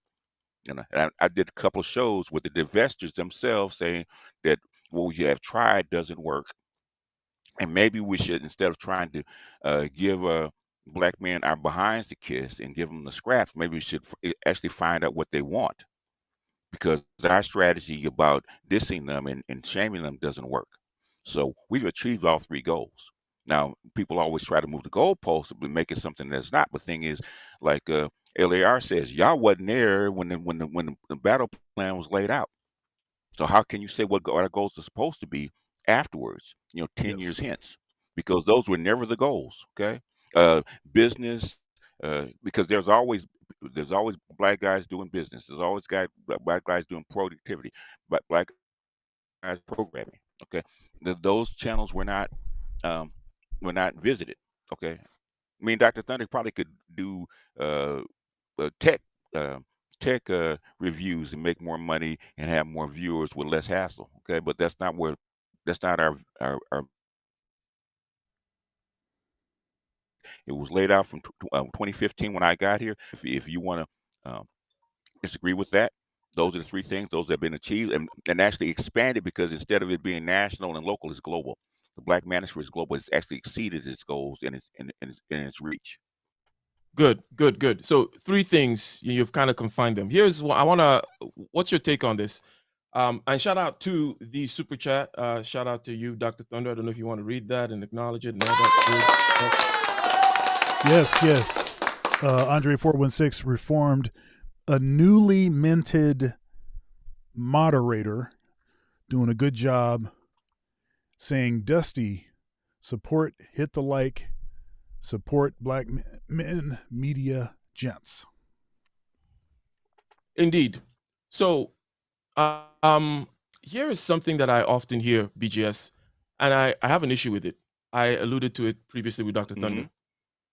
And I did a couple of shows with the divestors themselves saying that what we have tried doesn't work, and maybe we should, instead of trying to give black men our behinds to kiss and give them the scraps, maybe we should actually find out what they want, because our strategy about dissing them and shaming them doesn't work. So we've achieved all three goals. Now, people always try to move the goalposts and make it something that's not. But the thing is, like LAR says, y'all wasn't there when the battle plan was laid out. So how can you say what our goals are supposed to be afterwards? 10 Yes. years hence, because those were never the goals. Okay, business, because there's always black guys doing business. There's always black guys doing productivity, but black guys programming. Okay, those channels um, were not visited. Okay, I mean, Dr. Thunder probably could do uh, tech uh, reviews and make more money and have more viewers with less hassle. Okay, but that's not our. It was laid out from 2015 when I got here. If you want to disagree with that, those are the three things. Those have been achieved and actually expanded, because instead of it being national and local, it's global. The Black Manosphere is global. It's actually exceeded its goals and its reach. Good, good, good. So three things you've kind of confined them. Here's what I want to. What's your take on this? And shout out to the super chat. Shout out to you, Dr. Thunder. I don't know if you want to read that and acknowledge it and all that. Yes. Andre 416 reformed, a newly minted moderator, doing a good job, saying, Dusty, support, hit the like, support black men, media gents. Indeed. So, here is something that I often hear, BGS, and I have an issue with it. I alluded to it previously with Dr. Thunder. Mhm.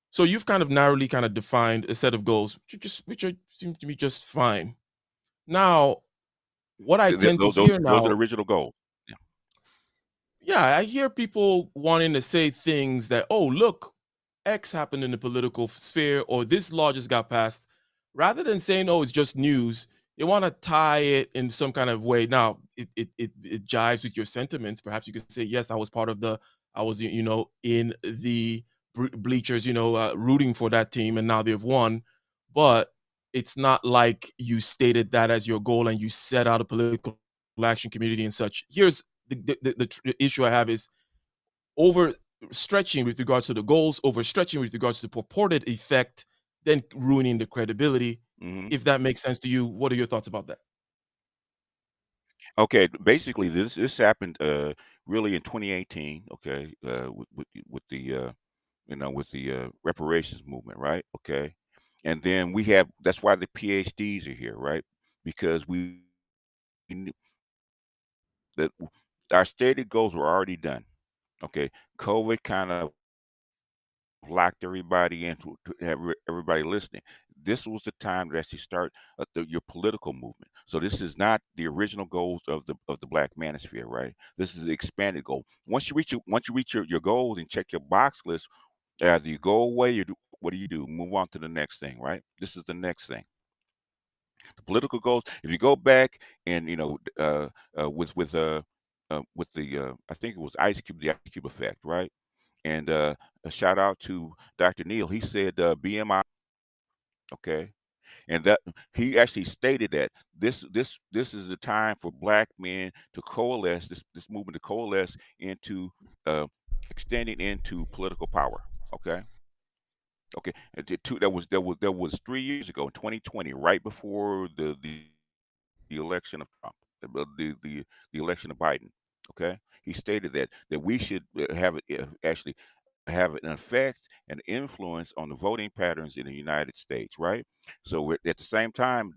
So you've kind of narrowly kind of defined a set of goals, which seem to be just fine. Now, what I tend to hear Those are the now, original goals. Yeah. yeah, I hear people wanting to say things that, oh, look, X happened in the political sphere, or this law just got passed. Rather than saying, oh, it's just news, they want to tie it in some kind of way. Now, it jives with your sentiments. Perhaps you could say, yes, I was, in the bleachers, rooting for that team, and now they've won. But it's not like you stated that as your goal and you set out a political action community and such. Here's the issue I have is overstretching with regards to the goals, overstretching with regards to the purported effect, then ruining the credibility. Mhm. If that makes sense to you, what are your thoughts about that? Okay, basically this happened really in 2018. Okay, with the reparations movement, right? Okay, and then that's why the PhDs are here, right? Because we knew that our stated goals were already done. Okay, COVID kind of locked everybody in to have everybody listening. This was the time to actually start your political movement. So this is not the original goals of the Black Manosphere, right? This is the expanded goal. Once you reach your goals and check your box list, either you go away, what do? Move on to the next thing, right? This is the next thing. The political goals. If you go back and with the I think it was Ice Cube, the Ice Cube effect, right? And a shout out to Dr. Neal. He said BMI, okay, and that he actually stated that this is the time for black men to coalesce, this movement to coalesce into uh, extending into political power. Okay, okay, that was 3 years ago in 2020, right before the election of Trump, the election of Biden. Okay, he stated that we should have it actually have an effect and influence on the voting patterns in the United States. Right. So at the same time,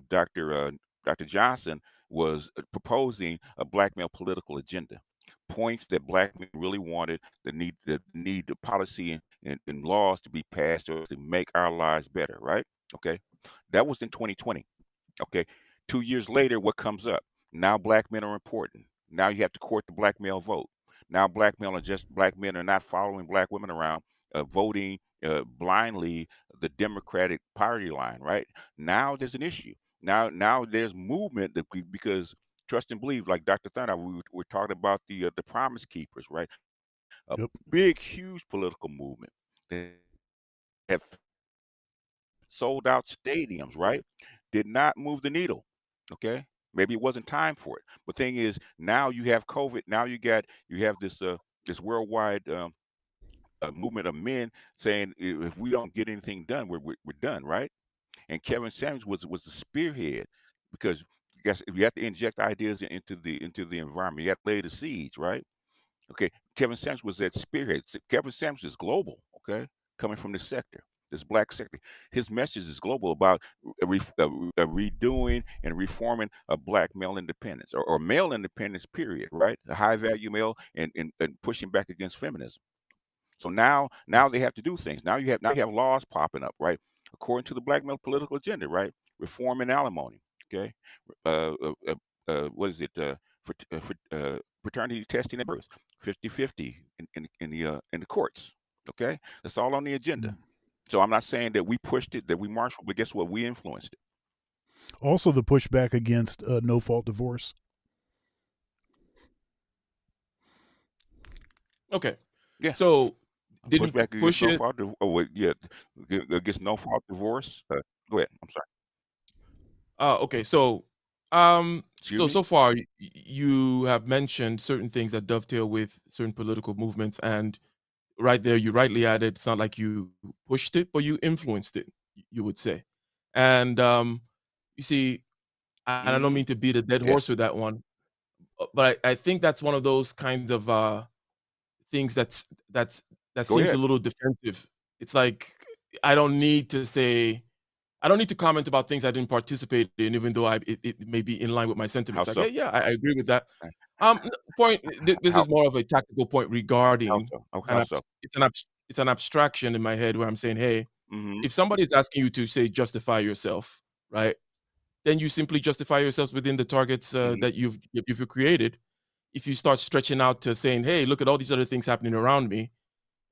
Dr. Johnson was proposing a black male political agenda. Points that black men really wanted, the policy and laws to be passed or to make our lives better, right? Okay. That was in 2020. Okay. 2 years later, what comes up? Now black men are important. Now you have to court the black male vote. Now black men are not following black women around, voting blindly the Democratic Party line. Right now, there's an issue. Now there's movement because trust and believe, like Dr. Thunder, we're talking about the Promise Keepers, right? A Yep. big, huge political movement that have sold out stadiums, right? Did not move the needle. Okay. Maybe it wasn't time for it. But thing is, now you have COVID. Now you have this worldwide movement of men saying if we don't get anything done, we're done, right? And Kevin Samuels was the spearhead because guess if you have to inject ideas into the environment, you have to lay the seeds, right? Okay, Kevin Samuels was that spearhead. Kevin Samuels is global, okay, coming from this sector, this black sector. His message is global about redoing and reforming a black male independence or male independence, period, right? A high value male and pushing back against feminism. So now they have to do things. Now you have laws popping up, right? According to the black male political agenda, right? Reforming alimony, okay? What is it? Fraternity testing at birth, 50-50 in the courts. Okay, that's all on the agenda. Mm. So I'm not saying that we pushed it, that we marched, but guess what? We influenced it. Also, the pushback against no fault divorce. Okay. Yeah, So didn't pushback against push no it. fault. Oh, wait, yeah, against no fault divorce. Go ahead. I'm sorry. Okay. So Excuse me. so far you have mentioned certain things that dovetail with certain political movements, and right there you rightly added it's not like you pushed it, but you influenced it. You would say, and you see, and I don't Hmm. mean to beat a dead Yes. horse with that one, but I think that's one of those kinds of things that Go seems a ahead. little defensive. It's like I don't need to say I don't need to comment about things I didn't participate in, even though it may be in line with my How sentiments. Like, so? yeah, yeah, I agree with that. Uh, This How is more of a tactical point how regarding so? How so? it's an abstraction in my head where I'm saying, hey, Hmm. if somebody is asking you to say justify yourself, right? Then you simply justify yourselves within the targets Hmm. that you've created. If you start stretching out to saying, hey, look at all these other things happening around me,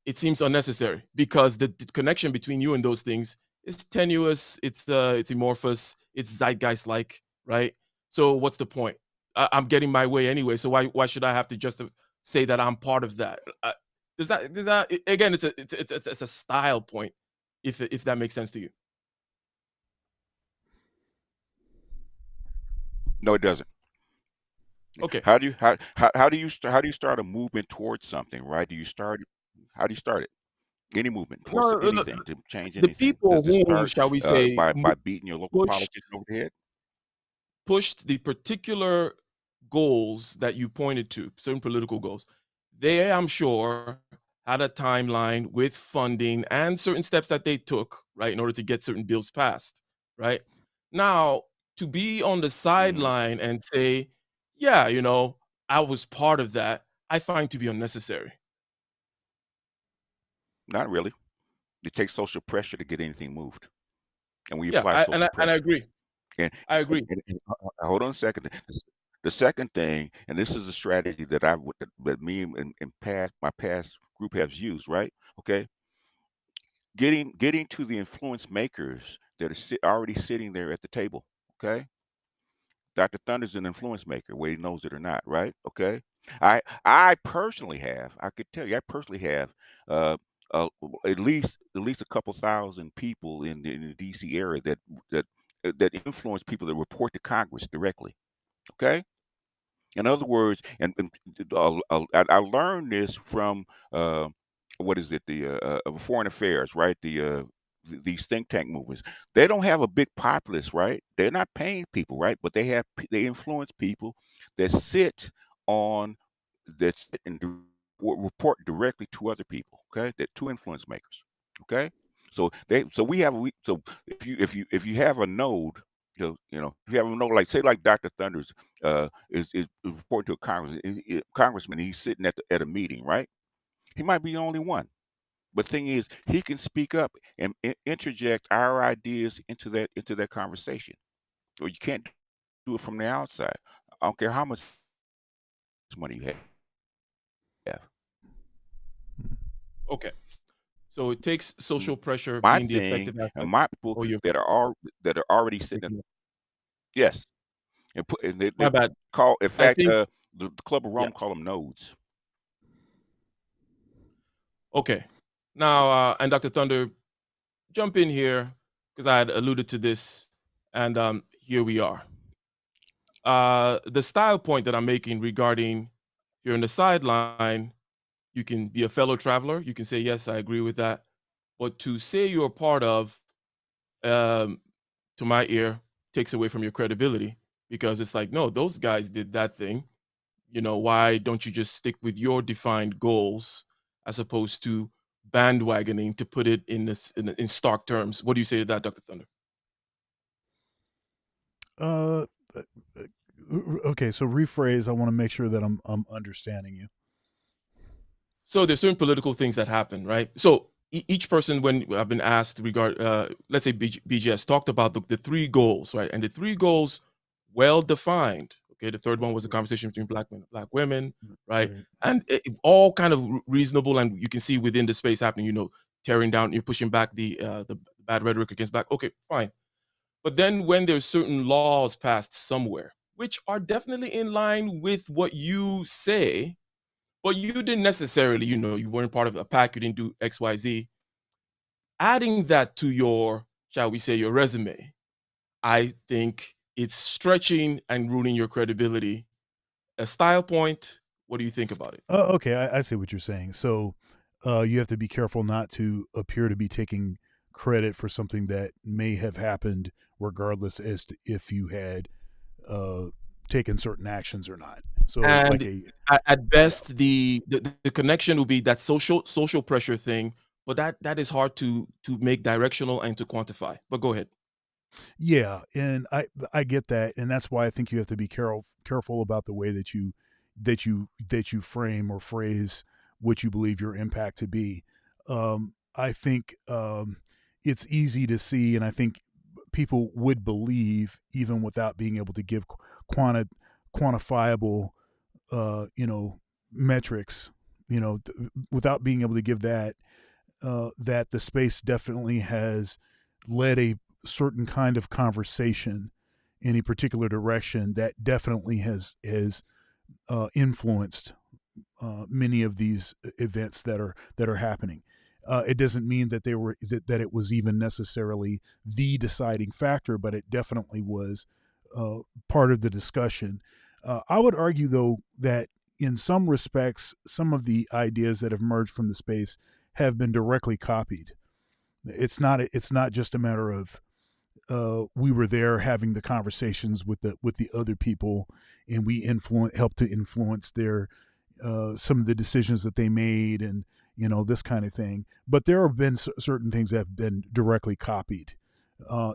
it seems unnecessary because the connection between you and those things is tenuous, it's amorphous, it's zeitgeist like, right? So what's the point? I'm getting my way anyway, so why should I have to just say that I'm part of that? Again, it's a style point, if that makes sense to you. No, it doesn't. Okay. How do you start a movement towards something, right? How do you start it? Any movement towards No, no, no, anything to change the anything? people Does it who, start shall we say, by beating your local pushed politician over the head? pushed the particular goals that you pointed to, certain political goals, they, I'm sure, had a timeline with funding and certain steps that they took, right, in order to get certain bills passed, right? Now, to be on the Hmm. sideline and say, yeah, I was part of that, I find to be unnecessary. Not really. It takes social pressure to get anything moved, and we Yeah, apply social and I pressure. agree. And, I agree. hold on a second. The second thing, and this is a strategy that me and my past group has used, right? Okay, getting to the influence makers that are already sitting there at the table. Okay, Dr. Thunder's an influence maker, whether he knows it or not, right? Okay. I personally have, I could tell you, I personally have uh, uh at least a couple thousand people in the DC area that that influence people that report to Congress directly. Okay. In other words, I learned this from what is it? The foreign affairs, right? These think tank movements. They don't have a big populace, right? They're not paying people, right? But they influence people that sit on that sit and report directly to other people. Okay, that to influence makers. Okay, so if you have a node. If you have a node like say like Dr. Thunder's is reporting to a congressman. He's sitting at a meeting, right? He might be the only one. But the thing is, he can speak up and interject our ideas into that conversation. Or you can't do it from the outside. I don't care how much money you have. Okay. So it takes social pressure My being the thing effective and aspect. my people Oh, you're that are already sitting. breaking up. Yes, and they My bad. call. In I fact, think the Club of yeah. Rome call them nodes. Okay. Now, and Dr. Thunder, jump in here because I had alluded to this, and here we are. The style point that I'm making regarding you're on the sideline, you can be a fellow traveler. You can say, yes, I agree with that. But to say you're a part of, um, to my ear, takes away from your credibility because it's like, no, those guys did that thing. Why don't you just stick with your defined goals as opposed to bandwagoning to put it in stark terms? What do you say to that, Dr. Thunder? Uh, okay, so rephrase. I want to make sure that I'm understanding you. So there's certain political things that happen, right? So each person, when I've been asked let's say BGS talked about the three goals, right? And the three goals, well defined. Okay, the third one was a conversation between black men and black women, right? Right. And all kind of reasonable, and you can see within the space happening. Tearing down, you're pushing back the bad rhetoric against black. Okay, fine. But then when there's certain laws passed somewhere, which are definitely in line with what you say, but you didn't necessarily, you weren't part of a pack, you didn't do XYZ. Adding that to your, shall we say, your resume, I think it's stretching and ruining your credibility. A style point, what do you think about it? Okay, I see what you're saying. So, you have to be careful not to appear to be taking credit for something that may have happened, regardless as to if you had uh, taken certain actions or not. So, like And at yeah, best, the connection will be that social pressure thing, but that is hard to make directional and to quantify. But go ahead. yeah, and I get that, and that's why I think you have to be careful about the way that you frame or phrase what you believe your impact to be. I think it's easy to see, and I think people would believe even without being able to give quanti- quantifiable, metrics. Without being able to give that, that the space definitely has led a certain kind of conversation in a particular direction that definitely has influenced many of these events that are happening. It doesn't mean that that it was even necessarily the deciding factor, but it definitely was part of the discussion. I would argue, though, that in some respects, some of the ideas that have emerged from the space have been directly copied. It's not just a matter of we were there having the conversations with the other people, and we helped to influence their some of the decisions that they made, and this kind of thing. But there have been certain things that have been directly copied.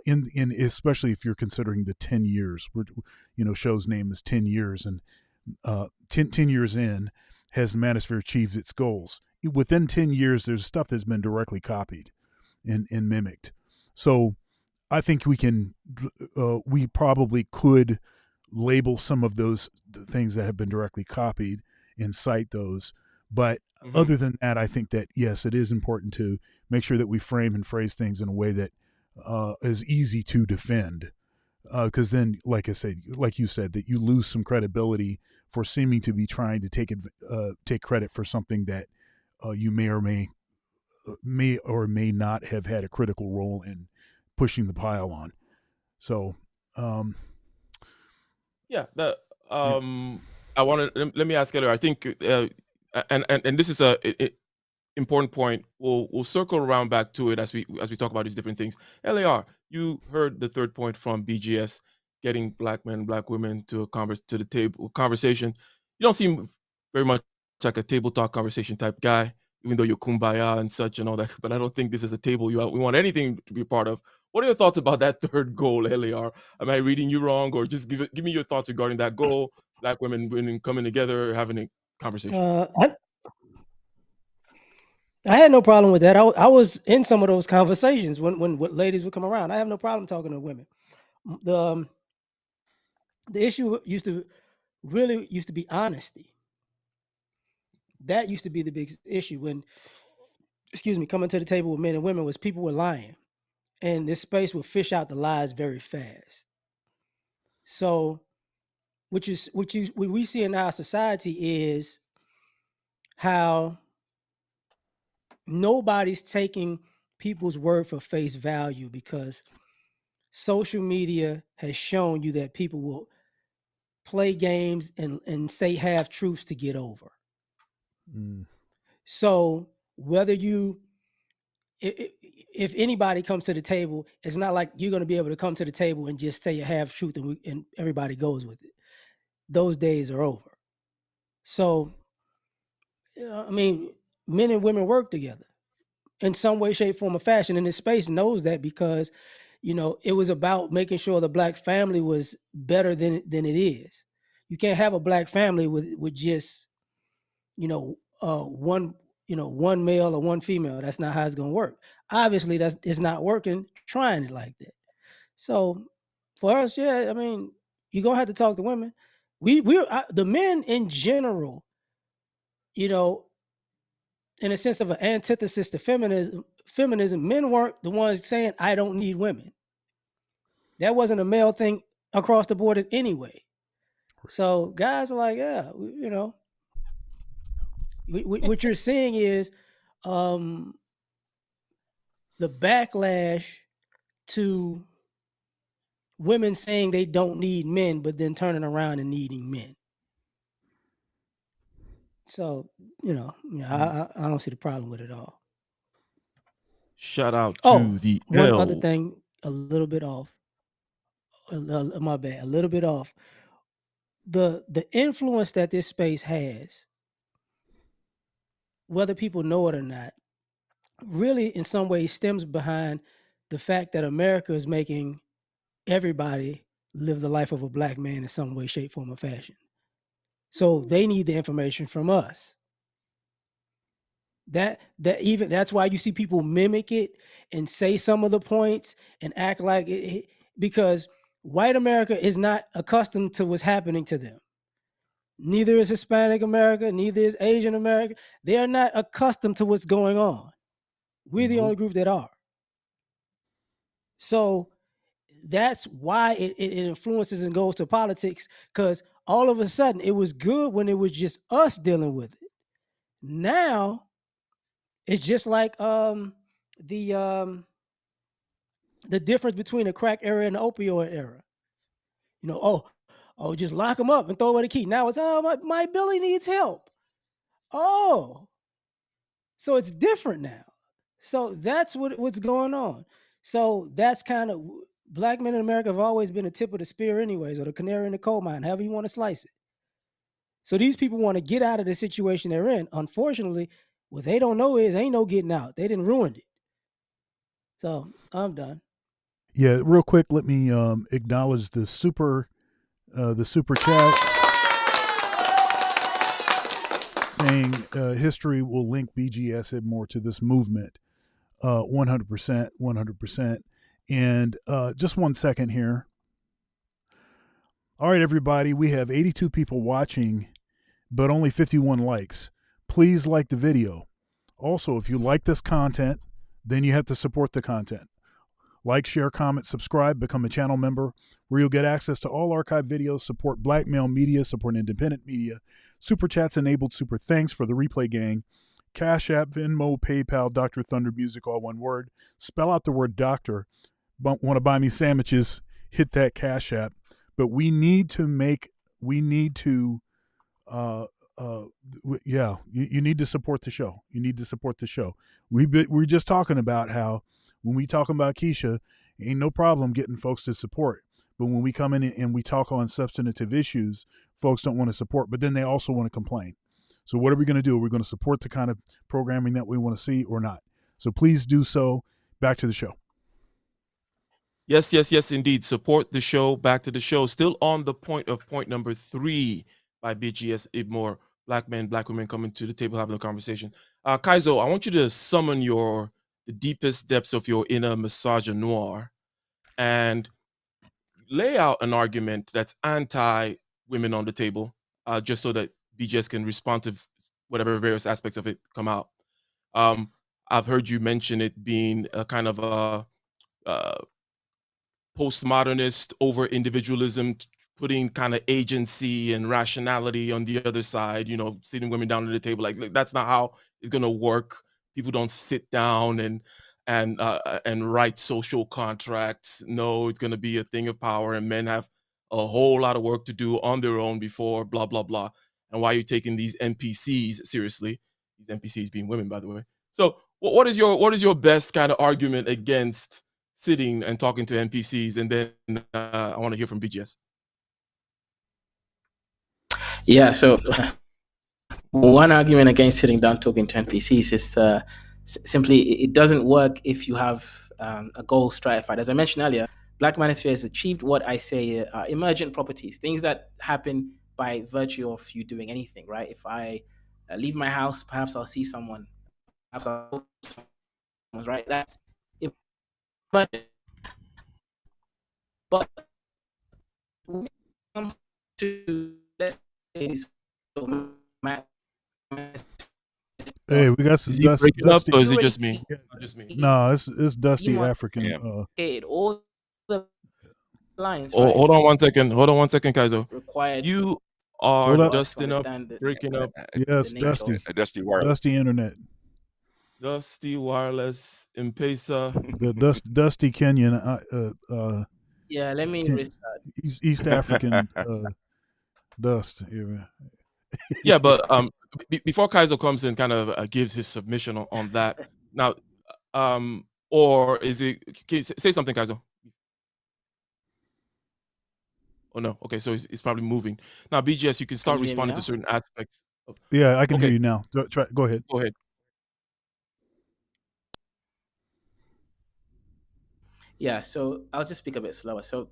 In especially if you're considering the 10 years, show's name is 10 years, and 10 years in, has the Manosphere achieved its goals? Within 10 years, there's stuff that's been directly copied and mimicked. So I think we probably could label some of those things that have been directly copied and cite those. But Mhm. other than that, I think that, yes, it is important to make sure that we frame and phrase things in a way that is easy to defend. Because then, like I said, like you said, that you lose some credibility for seeming to be trying to take credit for something that you may or may not have had a critical role in pushing the pile on. So, Yeah, I want to let me ask Elliot. I think, and this is a important point. We'll circle around back to it as we talk about these different things. LAR, you heard the third point from BGS, getting black men, black women to the table conversation. You don't seem very much like a table talk conversation type guy, even though you're kumbaya and such and all that. But I don't think this is a table we want anything to be a part of. What are your thoughts about that third goal, LAR? Am I reading you wrong, or just give me your thoughts regarding that goal? Black women coming together, having a conversation. I had no problem with that. I was in some of those conversations when ladies would come around. I have no problem talking to women. The issue used to be honesty. That used to be the big issue when, coming to the table with men and women, was people were lying, and this space would fish out the lies very fast. So, what we see in our society is how nobody's taking people's word for face value, because social media has shown you that people will play games and say half truths to get over. So whether if anybody comes to the table, it's not like you're going to be able to come to the table and just say a half truth and everybody goes with it. Those days are over. So, I mean, men and women work together in some way, shape, form, or fashion. And this space knows that, because, it was about making sure the black family was better than it is. You can't have a black family with just, one male or one female. That's not how it's going to work. Obviously, it's not working trying it like that. So for us, yeah, I mean, you're going to have to talk to women. The men in general, in a sense of an antithesis to feminism, men weren't the ones saying, I don't need women. That wasn't a male thing across the board anyway. So guys are like, yeah, what you're seeing is the backlash to women saying they don't need men, but then turning around and needing men. So, I don't see the problem with it all. Shout out to the one other thing, a little bit off. My bad, a little bit off. The influence that this space has, whether people know it or not, really in some ways stems behind the fact that America is making everybody live the life of a black man in some way, shape, form, or fashion. So they need the information from us. That's why you see people mimic it and say some of the points and act like it, because white America is not accustomed to what's happening to them. Neither is Hispanic America, neither is Asian America. They are not accustomed to what's going on. We're the only group that are. So that's why it influences and goes to politics, because all of a sudden it was good when it was just us dealing with it. Now it's just like the difference between the crack era and the opioid era. Just lock them up and throw away the key. Now it's, my Billy needs help. Oh, so it's different now. So that's what's going on. So that's kind of, black men in America have always been the tip of the spear anyways, or the canary in the coal mine, however you want to slice it. So these people want to get out of the situation they're in. Unfortunately, what they don't know is ain't no getting out. They didn't ruin it. So I'm done. Yeah, real quick, let me acknowledge the super chat saying history will link BGS and more to this movement. 100%. And just 1 second here. All right, everybody, we have 82 people watching, but only 51 likes. Please like the video. Also, if you like this content, then you have to support the content. Like, share, comment, subscribe, become a channel member where you'll get access to all archived videos, support black male media, support independent media, super chats enabled, super thanks for the replay gang, Cash App, Venmo, PayPal, Dr. Thunder Music, all one word. Spell out the word doctor. Want to buy me sandwiches, hit that Cash App. But we need to you need to support the show. You need to support the show. We're just talking about how when we talk about Keisha, ain't no problem getting folks to support. But when we come in and we talk on substantive issues, folks don't want to support, but then they also want to complain. So what are we going to do? Are we going to support the kind of programming that we want to see or not? So please do so. Back to the show. Yes, indeed. Support the show. Back to the show. Still on the point number 3 by BGS Ibmore. Black men, black women coming to the table having a conversation. Kaizo, I want you to summon the deepest depths of your inner misogynoir and lay out an argument that's anti-women on the table, just so that BGS can respond to whatever various aspects of it come out. I've heard you mention it being a kind of a postmodernist over individualism, putting kind of agency and rationality on the other side, sitting women down at the table. Like that's not how it's going to work. People don't sit down and write social contracts. No, it's going to be a thing of power, and men have a whole lot of work to do on their own before blah, blah, blah. And why are you taking these NPCs seriously? These NPCs being women, by the way. So what is your best kind of argument against sitting and talking to NPCs? And then I want to hear from BGS. Yeah, so one argument against sitting down talking to NPCs is simply it doesn't work if you have a goal stratified. As I mentioned earlier, Black Manosphere has achieved what I say are emergent properties, things that happen by virtue of you doing anything, right? If I leave my house, perhaps I'll see someone, perhaps I'll someone, right? That's emergent. But when it comes to, let's say, hey, we got some is he breaking Dusty. Up, or is it just me? Yeah. Just me. No, it's Dusty African. Yeah. All the lines. Oh, right? Hold on 1 second. Kaizo. Required. You are dusting up, breaking up. Yes, Dusty. Dusty wireless. Dusty internet. Dusty wireless, M-Pesa. The Dusty Kenyan. Yeah, let me restart. East African dust. Yeah, but before Kaizo comes in, kind of gives his submission on that. Now, or is it? Can you say something, Kaizo? Oh no. Okay, so he's probably moving. Now, BGS, you can start responding to certain aspects. Yeah, I can hear you now. Go ahead. Go ahead. Yeah, so I'll just speak a bit slower. So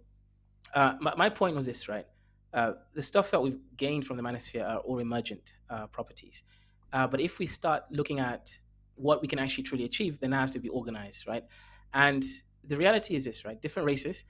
my point was this, right? The stuff that we've gained from the Manosphere are all emergent properties. But if we start looking at what we can actually truly achieve, then it has to be organized, right? And the reality is this, right? Different races,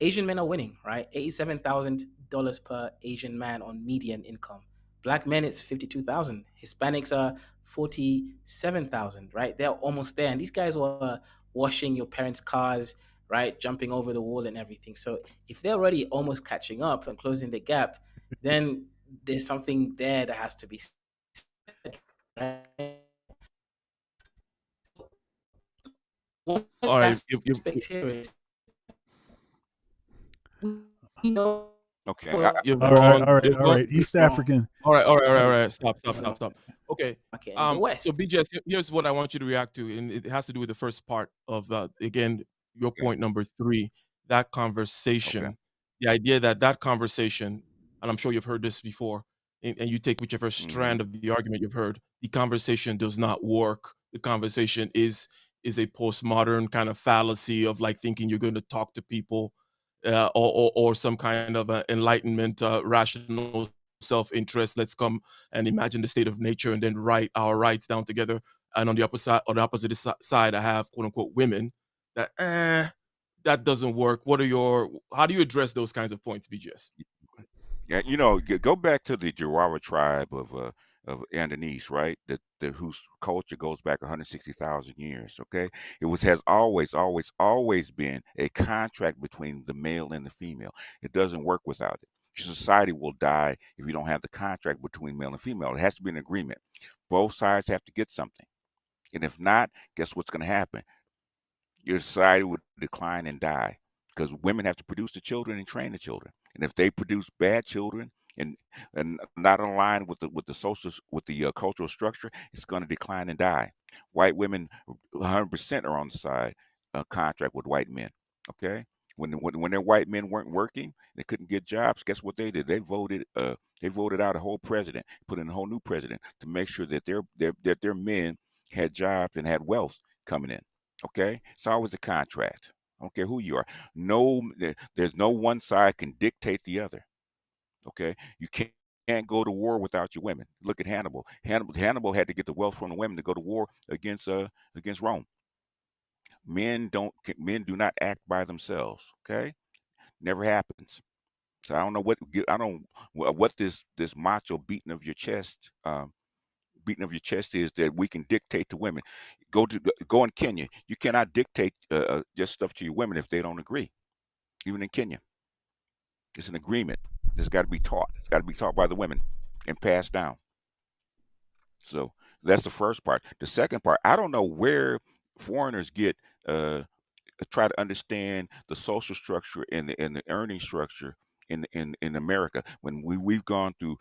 Asian men are winning, right? $87,000 per Asian man on median income. Black men, it's $52,000. Hispanics are $47,000, right? They're almost there. And these guys were washing your parents' cars, right? Jumping over the wall and everything. So if they're already almost catching up and closing the gap, then there's something there that has to be said, right? All right. Okay. All right. East African. All right. Stop. Okay. So BJS, here's what I want you to react to, and it has to do with the first part of again your point number 3. That conversation, the idea that conversation, and I'm sure you've heard this before, and you take whichever strand of the argument you've heard. The conversation does not work. The conversation is a postmodern kind of fallacy of like thinking you're going to talk to people. Or some kind of enlightenment, rational self-interest. Let's come and imagine the state of nature and then write our rights down together. And on the opposite side, I have quote unquote women that doesn't work. How do you address those kinds of points, BGS? Yeah, go back to the Jarawa tribe of of Andanese, right? Whose culture goes back 160,000 years. Okay, has always been a contract between the male and the female. It doesn't work without it. Your society will die if you don't have the contract between male and female. It has to be an agreement. Both sides have to get something, and if not, guess what's going to happen? Your society would decline and die because women have to produce the children and train the children. And if they produce bad children and not aligned with the social with the cultural structure, it's going to decline and die. White women, 100% are on the side contract with white men. Okay, when their white men weren't working, they couldn't get jobs. Guess what they did? They voted out a whole president, put in a whole new president to make sure that their men had jobs and had wealth coming in. Okay, it's always a contract. I don't care who you are. There's no one side can dictate the other. Okay, you can't go to war without your women. Look at Hannibal. Hannibal had to get the wealth from the women to go to war against Rome. Men do not act by themselves. Okay, never happens. So I don't what this macho beating of your chest is that we can dictate to women. Go in Kenya. You cannot dictate just stuff to your women if they don't agree. Even in Kenya, it's an agreement. It's got to be taught. It's got to be taught by the women and passed down. So that's the first part. The second part, I don't know where foreigners get try to understand the social structure and the earning structure in America when we've gone through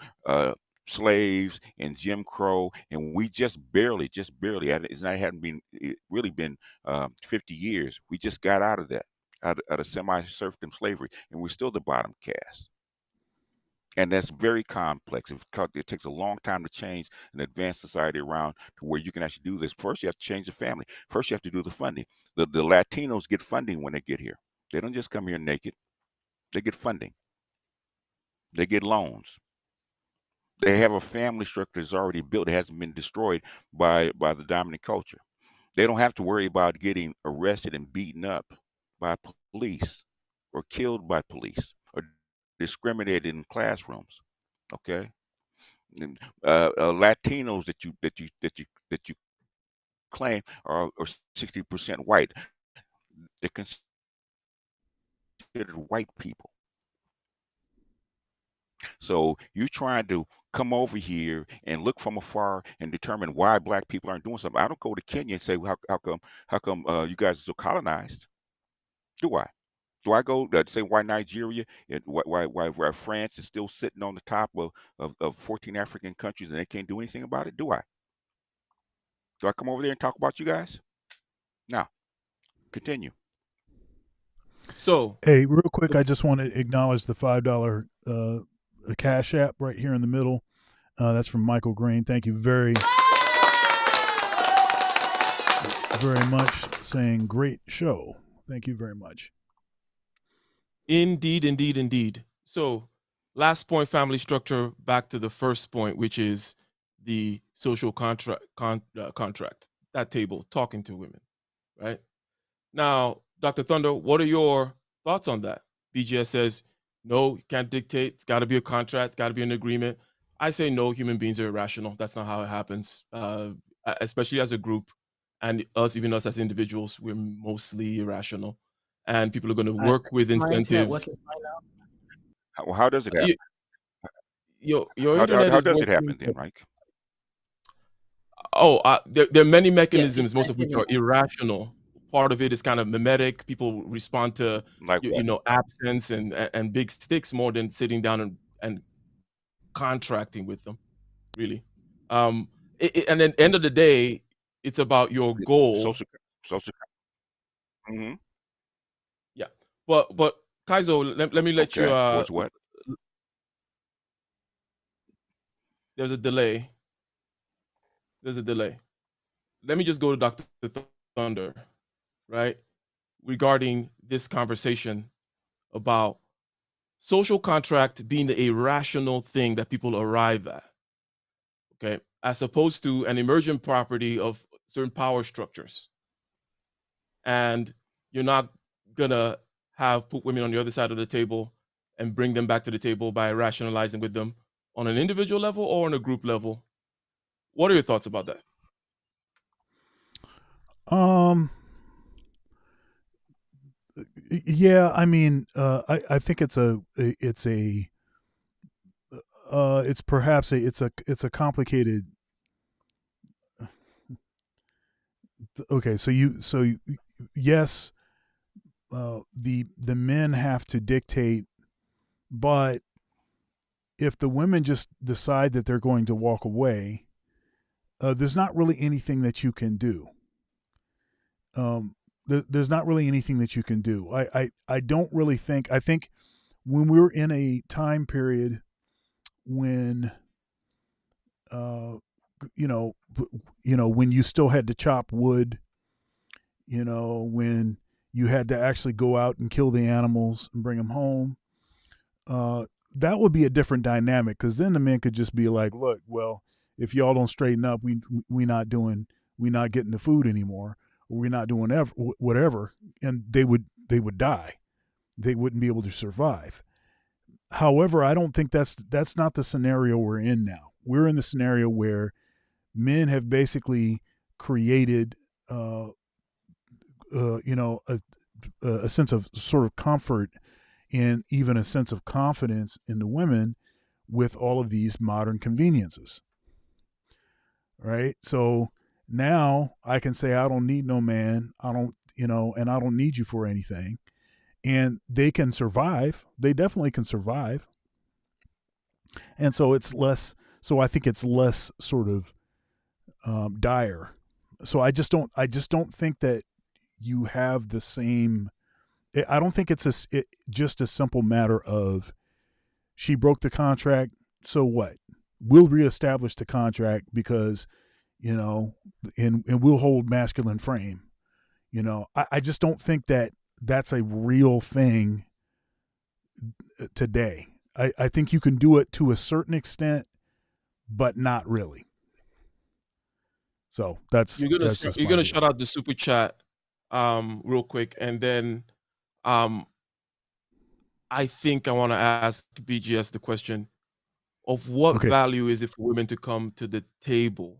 slaves and Jim Crow, and we just barely, it's not hadn't been it really been 50 years. We just got out of that, out of semi-serfdom slavery, and we're still the bottom caste. And that's very complex. It takes a long time to change an advanced society around to where you can actually do this. First, you have to change the family. First, you have to do the funding. The Latinos get funding when they get here. They don't just come here naked. They get funding. They get loans. They have a family structure that's already built. It hasn't been destroyed by the dominant culture. They don't have to worry about getting arrested and beaten up by police or killed by police or discriminated in classrooms. Okay, and, Latinos that you claim are 60% white. They're considered white people. So you trying to come over here and look from afar and determine why black people aren't doing something. I don't go to Kenya and say, well, how come you guys are so colonized? Do I? Do I go say why Nigeria and why France is still sitting on the top of 14 African countries and they can't do anything about it? Do I? Do I come over there and talk about you guys? Now, continue. So Hey, real quick, the- I just want to acknowledge the $5 Cash App right here in the middle. That's from Michael Green. Thank you very much. Saying great show. Thank you very much. indeed. So last point, family structure. Back to the first point, which is the social contract. That table, talking to women, right? Now, Dr. Thunder, what are your thoughts on that? BGS says, no, you can't dictate. It's got to be a contract. It's got to be an agreement. I say no, human beings are irrational. That's not how it happens, especially as a group. And even us as individuals, we're mostly irrational. And people are going to work with My internet incentives. working fine now. How does it happen? Your How, internet how is does it happen working. then, Mike? There are many Yeah, mechanisms, most I of which think are irrational. Part of it is kind of mimetic. People respond to Like what? absence and big sticks more than sitting down and contracting with them, really. And at the end of the day, it's about your goal. Social. Hmm. Yeah. But Kaizo, let me let you Okay. What's what? there's a delay. Let me just go to Dr. Thunder, right? Regarding this conversation about social contract being a rational thing that people arrive at, okay, as opposed to an emergent property of certain power structures. And you're not gonna put women on the other side of the table and bring them back to the table by rationalizing with them on an individual level or on a group level. What are your thoughts about that? Um. Yeah, I mean, I think it's perhaps it's a complicated. Okay, yes, the men have to dictate, but if the women just decide that they're going to walk away, there's not really anything that you can do. There's not really anything that you can do. I don't really think. I think when we're in a time period when, uh, you know, when you still had to chop wood, when you had to actually go out and kill the animals and bring them home, uh, that would be a different dynamic, because then the men could just be like, look, well, if y'all don't straighten up, we not getting the food anymore, or we're not doing whatever, and they would die. They wouldn't be able to survive. However, I don't think that's not the scenario we're in now. We're in the scenario where men have basically created, a sense of sort of comfort and even a sense of confidence in the women with all of these modern conveniences. Right? So now I can say, I don't need no man. I don't, and I don't need you for anything. And they can survive. They definitely can survive. And so I think it's less sort of dire. So I just don't think that you have the same. I don't think it's just a simple matter of, she broke the contract, so what? We'll reestablish the contract because, and we'll hold masculine frame. I just don't think that that's a real thing today. I think you can do it to a certain extent, but not really. So that's You're gonna just you're my gonna view. shout out the super chat real quick, and then um I think I want to ask BGS the question of what Okay. value is it for women to come to the table?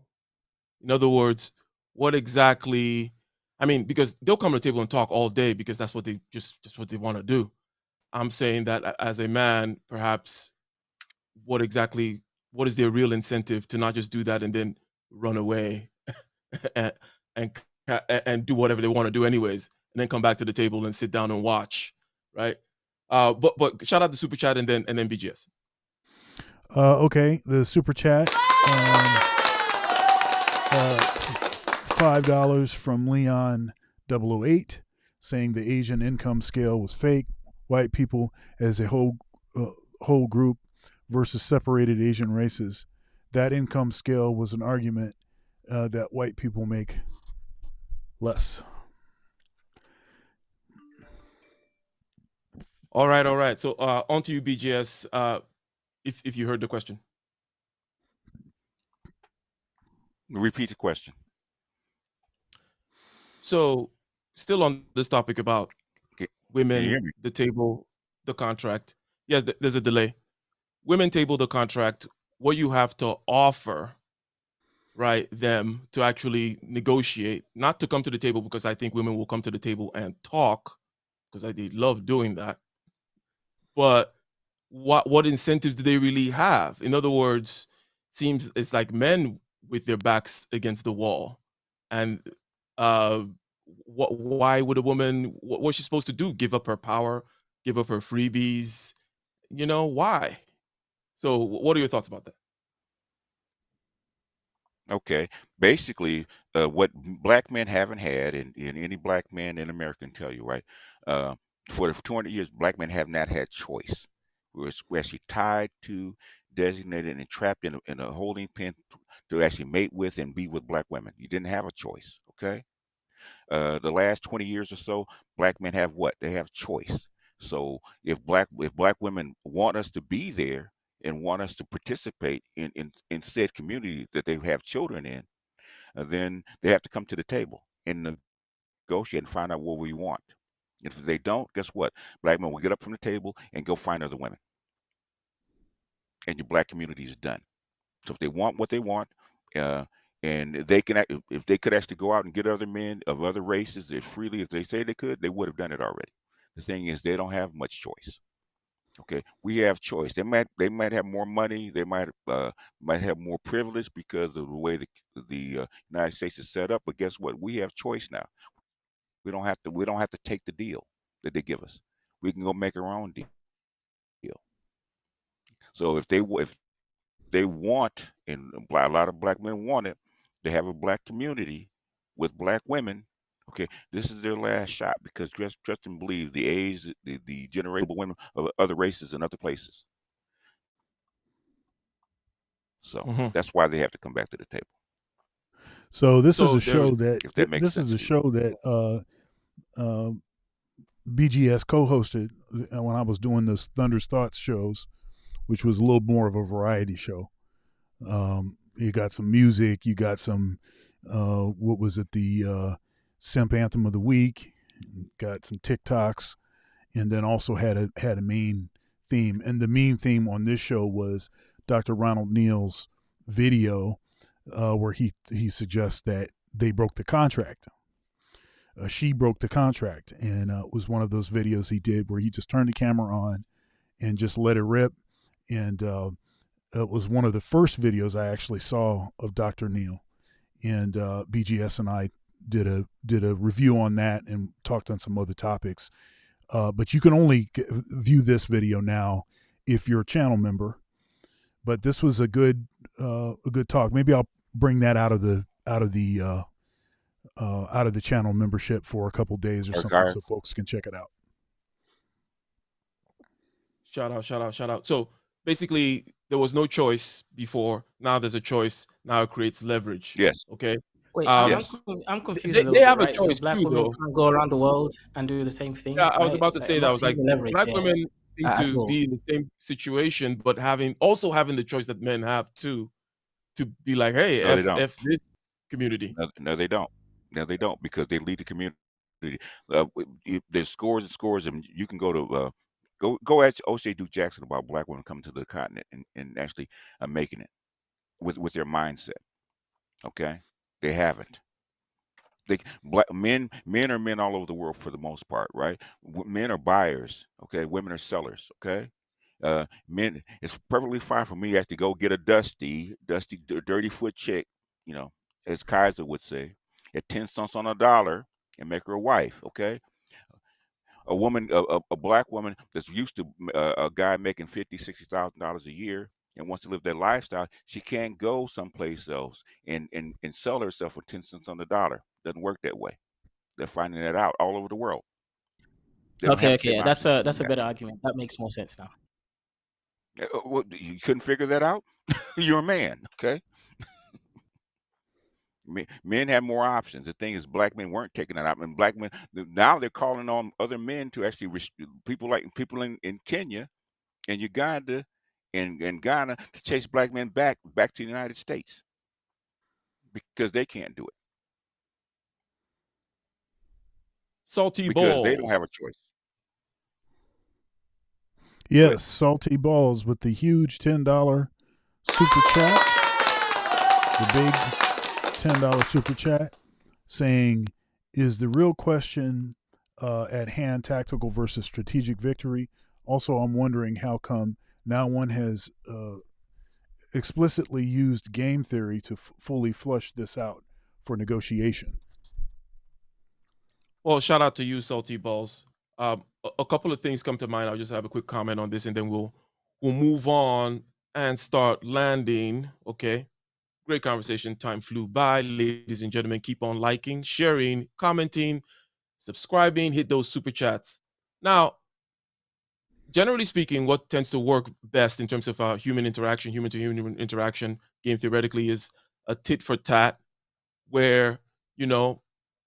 In other words, what exactly, I mean, because they'll come to the table and talk all day because that's what they just what they want to do. I'm saying that as a man, perhaps what exactly, what is their real incentive to not just do that and then run away and and and do whatever they want to do anyways, and then come back to the table and sit down and watch, right? But shout out the super chat and then BGS. Okay. The super chat. $5 from Leon 008, saying the Asian income scale was fake. White people as a whole group versus separated Asian races. That income scale was an argument that white people make less. All right. So on to you, BGS. If you heard the question. Repeat the question. So still on this topic about Can you women, hear me? the table, the contract. Yes, there's a delay. Women table the contract, what you have to offer, right, them to actually negotiate, not to come to the table, because I think women will come to the table and talk because they love doing that. But what incentives do they really have? In other words, seems it's like men with their backs against the wall, and uh, why would a woman? What's she supposed to do? Give up her power? Give up her freebies? Why? So, what are your thoughts about that? Okay. Basically, what black men haven't had, and any black man in America can tell you, right? Uh, for the 200 years, black men have not had choice. We're actually tied to, designated, and trapped in a holding pen to actually mate with and be with black women. You didn't have a choice. Okay. The last 20 years or so, black men have what? They have choice. So if black women want us to be there and want us to participate in said community that they have children in, then they have to come to the table and negotiate and find out what we want. If they don't, guess what? Black men will get up from the table and go find other women, and your black community is done. So if they want what they want, Uh, and they can, if they could actually go out and get other men of other races as freely as they say they could, they would have done it already. The thing is, they don't have much choice. Okay, we have choice. They might have more money. They might have more privilege because of the way the United States is set up. But guess what? We have choice now. We don't have to take the deal that they give us. We can go make our own deal. So if they want, and a lot of black men want it, to have a black community with black women. Okay, this is their last shot because trust and believe the age, the generable women of other races and other places. So Mhm. that's why they have to come back to the table. So this is So a there is show that If that makes this is sense a to you. show that uh, BGS co-hosted when I was doing the Thunder's Thoughts shows, which was a little more of a variety show. You got some music, you got some what was it, the Simp Anthem of the Week, got some TikToks, and then also had a main theme. And the main theme on this show was Dr. Ronald Neal's video where he suggests that they broke the contract. She broke the contract, and it was one of those videos he did where he just turned the camera on and just let it rip. And it was one of the first videos I actually saw of Dr. Neal, and BGS and I did a review on that and talked on some other topics. But you can only view this video now if you're a channel member. But this was a good talk. Maybe I'll bring that out of the channel membership for a couple days or something, Archive. so folks can check it out. Shout out, shout out, shout out. So basically, there was no choice before. Now there's a choice. Now it creates leverage. Yes. Okay. Wait, Yes. I'm confused They, a little they bit, have a right? So choice black too, women though. can't go around the world and do the same Yeah, thing, I was right? about It's to like say I'm that. I not was seeing like, the leverage black there women seem at to all. be in the same situation, but also having the choice that men have too, to be like, hey, No, they don't. f this community. No, they don't. No, they don't because they lead the community. There's scores and scores, and you can go to go ask O'Shea Duke Jackson about black women coming to the continent and actually making it with their mindset. Okay, they haven't. Black men are men all over the world for the most part, right? Men are buyers. Okay, women are sellers. Okay, men. It's perfectly fine for me to have to go get a dirty foot chick, you know, as Kaiser would say, at 10 cents on a dollar and make her a wife. Okay, a woman, a black woman that's used to a guy making $50,000, $60,000 a year and wants to live that lifestyle, she can't go someplace else and sell herself for 10 cents on the dollar. Doesn't work that way. They're finding that out all over the world. They don't Okay, have the okay, same yeah, option of that's doing a that. better argument. That makes more sense now. You couldn't figure that out? You're a man, okay? Men have more options. The thing is, black men weren't taking that out, and black men now they're calling on other men to actually people in Kenya and Uganda and Ghana to chase black men back to the United States because they can't do it Salty because they don't balls. have a choice. Go ahead. Yes, Salty Balls with the huge $10 super chat, the big $10 super chat, saying, "Is the real question at hand tactical versus strategic victory? Also, I'm wondering how come now one has explicitly used game theory to fully flush this out for negotiation." Well, shout out to you, Salty Balls. A couple of things come to mind. I'll just have a quick comment on this, and then we'll move on and start landing. Okay. Great conversation. Time flew by. Ladies and gentlemen, keep on liking, sharing, commenting, subscribing, hit those super chats. Now, generally speaking, what tends to work best in terms of human interaction, human to human interaction, game theoretically, is a tit for tat, where, you know,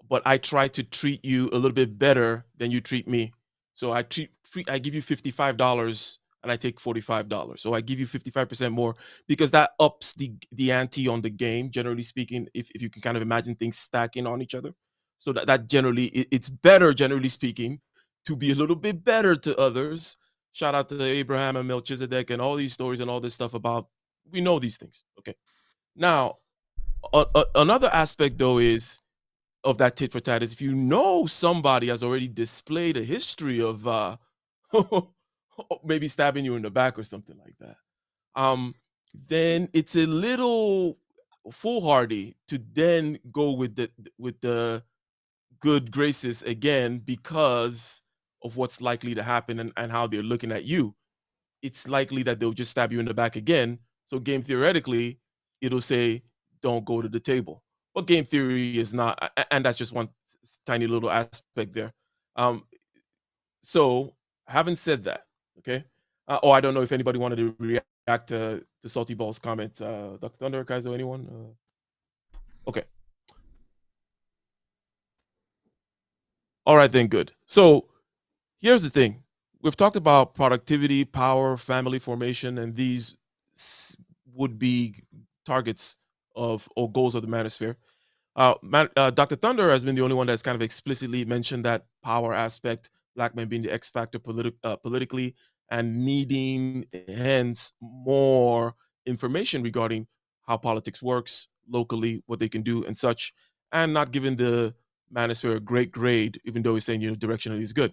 but I try to treat you a little bit better than you treat me. So I give you $55 and I take $45. So I give you 55% more because that ups the ante on the game, generally speaking, if you can kind of imagine things stacking on each other. So that generally it's better, generally speaking, to be a little bit better to others. Shout out to Abraham and Melchizedek and all these stories and all this stuff about, we know these things. Okay. Now, Another aspect, though, is of that tit for tat is if you know somebody has already displayed a history of maybe stabbing you in the back or something like that, then it's a little foolhardy to then go with the good graces again because of what's likely to happen and how they're looking at you. It's likely that they'll just stab you in the back again. So game theoretically, it'll say, don't go to the table. But game theory is not, and that's just one tiny little aspect there. Um, so having said that, okay. I don't know if anybody wanted to react to Salty Ball's comment. Dr. Thunder, Kaizo, anyone? Okay. All right, then good. So here's the thing. We've talked about productivity, power, family formation, and these would be targets of or goals of the manosphere. Dr. Thunder has been the only one that's kind of explicitly mentioned that power aspect, black men being the X factor politically, and needing hence more information regarding how politics works locally, what they can do, and such, and not giving the manosphere a great grade, even though he's saying directionally is good.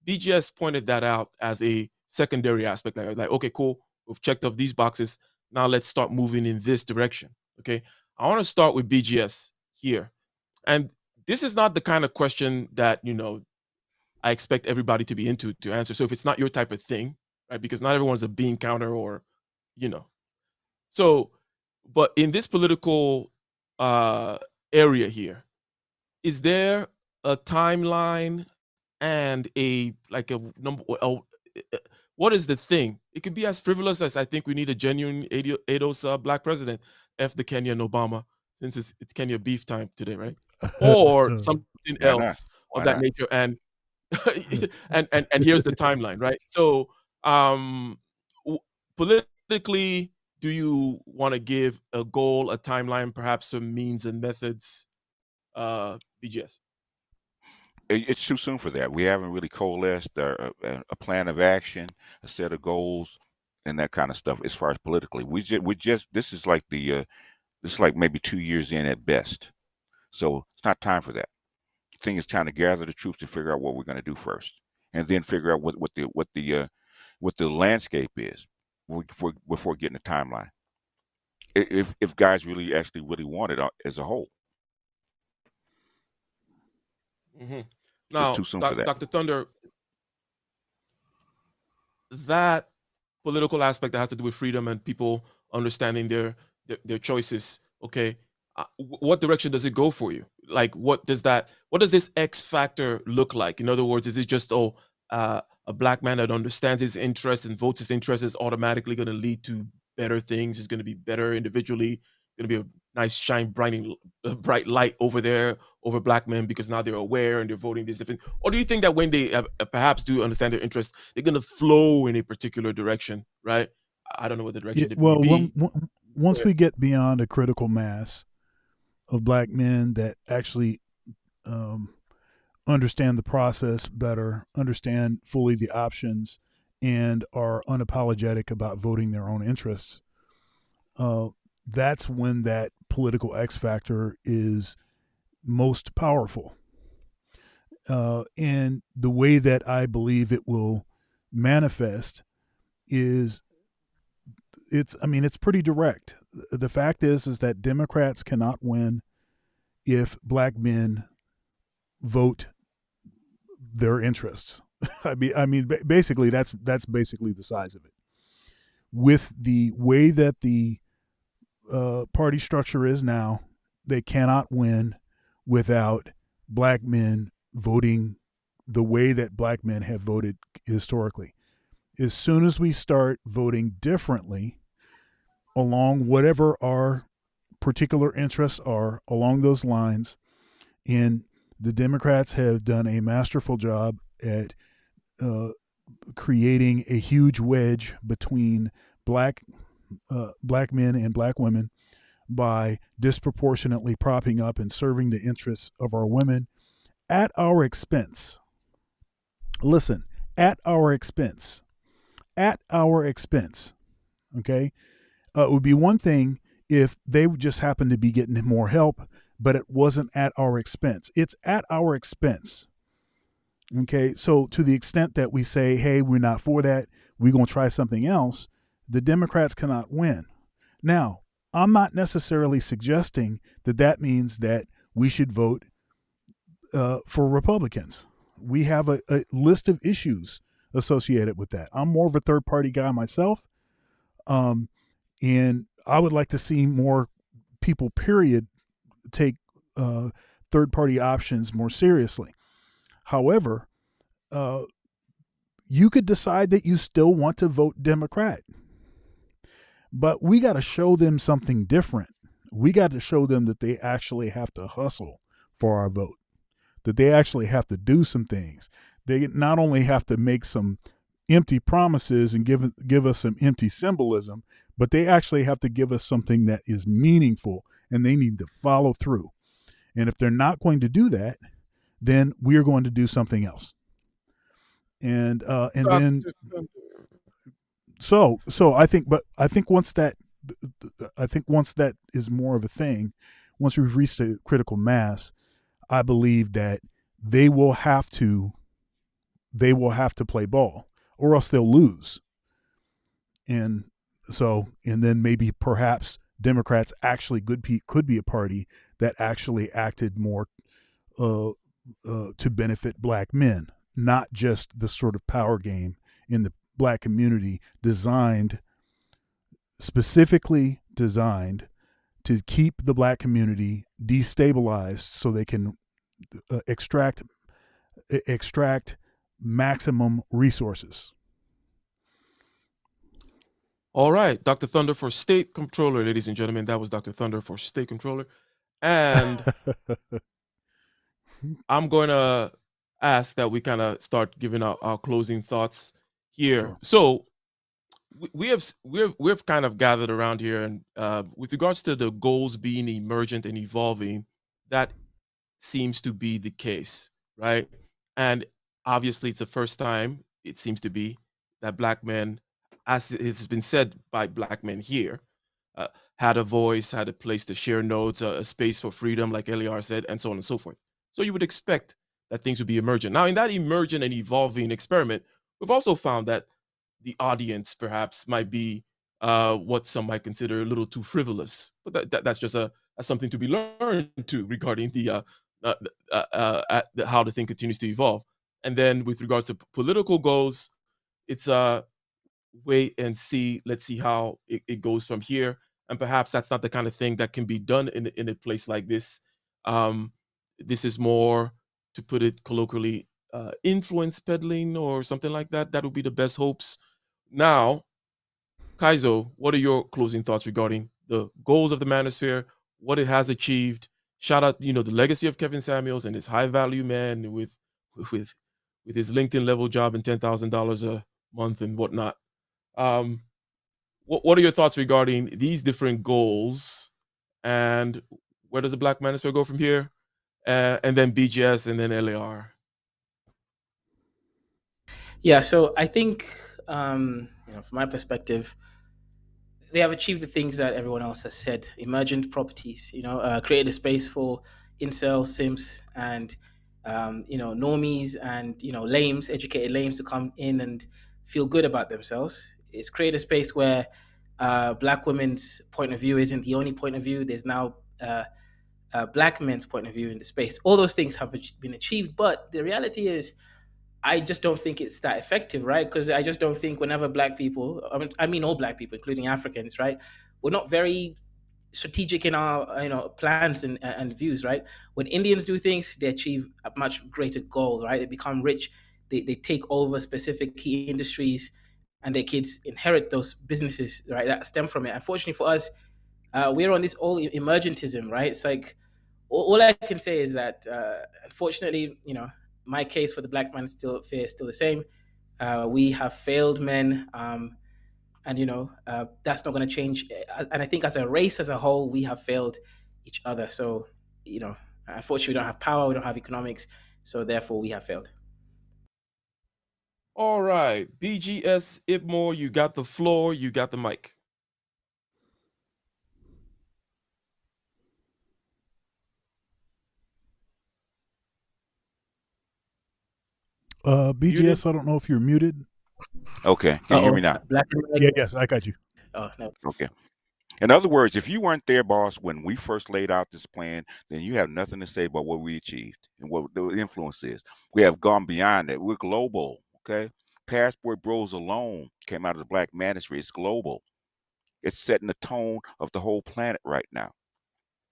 BGS pointed that out as a secondary aspect, like okay, cool, we've checked off these boxes. Now let's start moving in this direction. Okay, I want to start with BGS here. And this is not the kind of question that, I expect everybody to be into to answer. So if it's not your type of thing, right, because not everyone's a bean counter or, you know. So, but in this political uh, area here, is there a timeline and a like a number? What is the thing? It could be as frivolous as I think we need a genuine ADOS black president, F the Kenya and Obama, since it's Kenya beef time today, right? Or something Why not? else of Why that not? nature. And and here's the timeline, right? So, w- politically, do you want to give a goal, a timeline, perhaps some means and methods? BGS. It's too soon for that. We haven't really coalesced a plan of action, a set of goals, and that kind of stuff. As far as politically, we just this is like this is like maybe 2 years in at best. So it's not time for that. The thing is trying to gather the troops to figure out what we're going to do first, and then figure out what the landscape is before getting a timeline. If guys really actually really want it as a whole, Hmm. just Now, too soon for that. Dr. Thunder, that political aspect that has to do with freedom and people understanding their choices. Okay, what direction does it go for you? Like, what does this X factor look like? In other words, is it just a black man that understands his interests and votes his interests is automatically going to lead to better things? Is going to be better individually? Going to be a nice shine bright light over there over black men because now they're aware and they're voting this different? Or do you think that when they perhaps do understand their interests, they're going to flow in a particular direction, right? I don't know what the Yeah, direction it may well, be. once we get beyond a critical mass of black men that actually um, understand the process better, understand fully the options, and are unapologetic about voting their own interests, uh, that's when that political X factor is most powerful. And the way that I believe it will manifest is it's pretty direct. The fact is that Democrats cannot win if black men vote their interests. Basically that's basically the size of it. With the way that the party structure is now, they cannot win without black men voting the way that black men have voted historically. As soon as we start voting differently along whatever our particular interests are along those lines, and the Democrats have done a masterful job at uh, creating a huge wedge between black black men and black women by disproportionately propping up and serving the interests of our women at our expense. Listen, at our expense. At our expense. Okay? It would be one thing if they just happened to be getting more help, but it wasn't at our expense. It's at our expense. Okay, so to the extent that we say, hey, we're not for that, we're going to try something else, the Democrats cannot win. Now, I'm not necessarily suggesting that that means that we should vote for Republicans. We have a list of issues associated with that. I'm more of a third party guy myself. And I would like to see more people, period, take third party options more seriously. However, you could decide that you still want to vote Democrat, but we got to show them something different. We got to show them that they actually have to hustle for our vote, that they actually have to do some things. They not only have to make some empty promises and give us some empty symbolism, but they actually have to give us something that is meaningful, and they need to follow through. And if they're not going to do that, then we're going to do something else. And then so I think once that is more of a thing, once we've reached a critical mass, I believe that they will have to play ball, or else they'll lose. And then maybe perhaps Democrats actually could be a party that actually acted more to benefit black men, not just the sort of power game in the black community specifically designed to keep the black community destabilized so they can extract maximum resources. All right, Dr. Thunder for State Controller, ladies and gentlemen. That was Dr. Thunder for State Controller. And I'm going to ask that we kind of start giving out our closing thoughts here. Sure. So we've kind of gathered around here, and with regards to the goals being emergent and evolving, that seems to be the case, right? And obviously, it's the first time, it seems to be, that black men, as it has been said by black men here, had a voice, had a place to share notes, a space for freedom, like Eliar said, and so on and so forth. So you would expect that things would be emergent. Now, in that emergent and evolving experiment, we've also found that the audience perhaps might be what some might consider a little too frivolous. But that's just something to be learned too, regarding how the thing continues to evolve. And then with regards to political goals, it's wait and see. Let's see how it goes from here. And perhaps that's not the kind of thing that can be done in a place like this. This is more, to put it colloquially, influence peddling or something like that. That would be the best hopes. Now, Kaizo, what are your closing thoughts regarding the goals of the Manosphere, what it has achieved? Shout out, the legacy of Kevin Samuels and his high value man with his LinkedIn level job and $10,000 a month and whatnot. What are your thoughts regarding these different goals, and where does the Black Manosphere go from here? And then BGS and then LAR. Yeah, so I think, from my perspective, they have achieved the things that everyone else has said. Emergent properties, created a space for incels, simps, and normies and lames, educated lames to come in and feel good about themselves. It's created a space where black women's point of view isn't the only point of view. There's now black men's point of view in the space. All those things have been achieved, but the reality is, I just don't think it's that effective, right? Because I just don't think whenever black people, I mean all black people, including Africans, right, we're not very strategic in our plans and views, right? When Indians do things, they achieve a much greater goal, right? They become rich, they take over specific key industries, and their kids inherit those businesses, right, that stem from it. Unfortunately for us, we're on this all emergentism, right? It's like, all I can say is that unfortunately, my case for the black man is still the same. We have failed men, and that's not going to change. And I think as a race as a whole, we have failed each other. So unfortunately, we don't have power, we don't have economics, so therefore we have failed. All right, BGS Ibmore, you got the floor, you got the mic. Muted? BGS, I don't know if you're muted. Okay, can you hear me now? Black Yeah, yes, I got you. Oh no. Okay. In other words, if you weren't there, boss, when we first laid out this plan, then you have nothing to say about what we achieved and what the influence is. We have gone beyond that. We're global. Okay. Passport Bros alone came out of the Black Manosphere. It's global. It's setting the tone of the whole planet right now.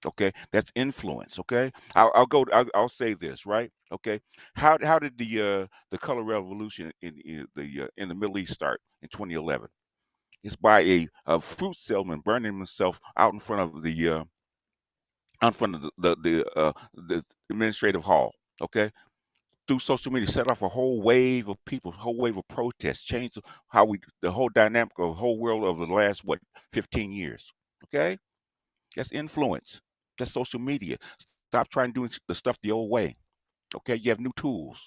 Okay, that's influence. Okay, I'll go. I'll say this right. Okay, how did the color revolution in the Middle East start in 2011? It's by a fruit salesman burning himself out in front of out in front of the administrative hall. Okay, through social media, set off a whole wave of people, a whole wave of protests, changed how the whole dynamic of the whole world over the last 15 years. Okay, that's influence. That's social media. Stop trying doing the stuff the old way. Okay, you have new tools.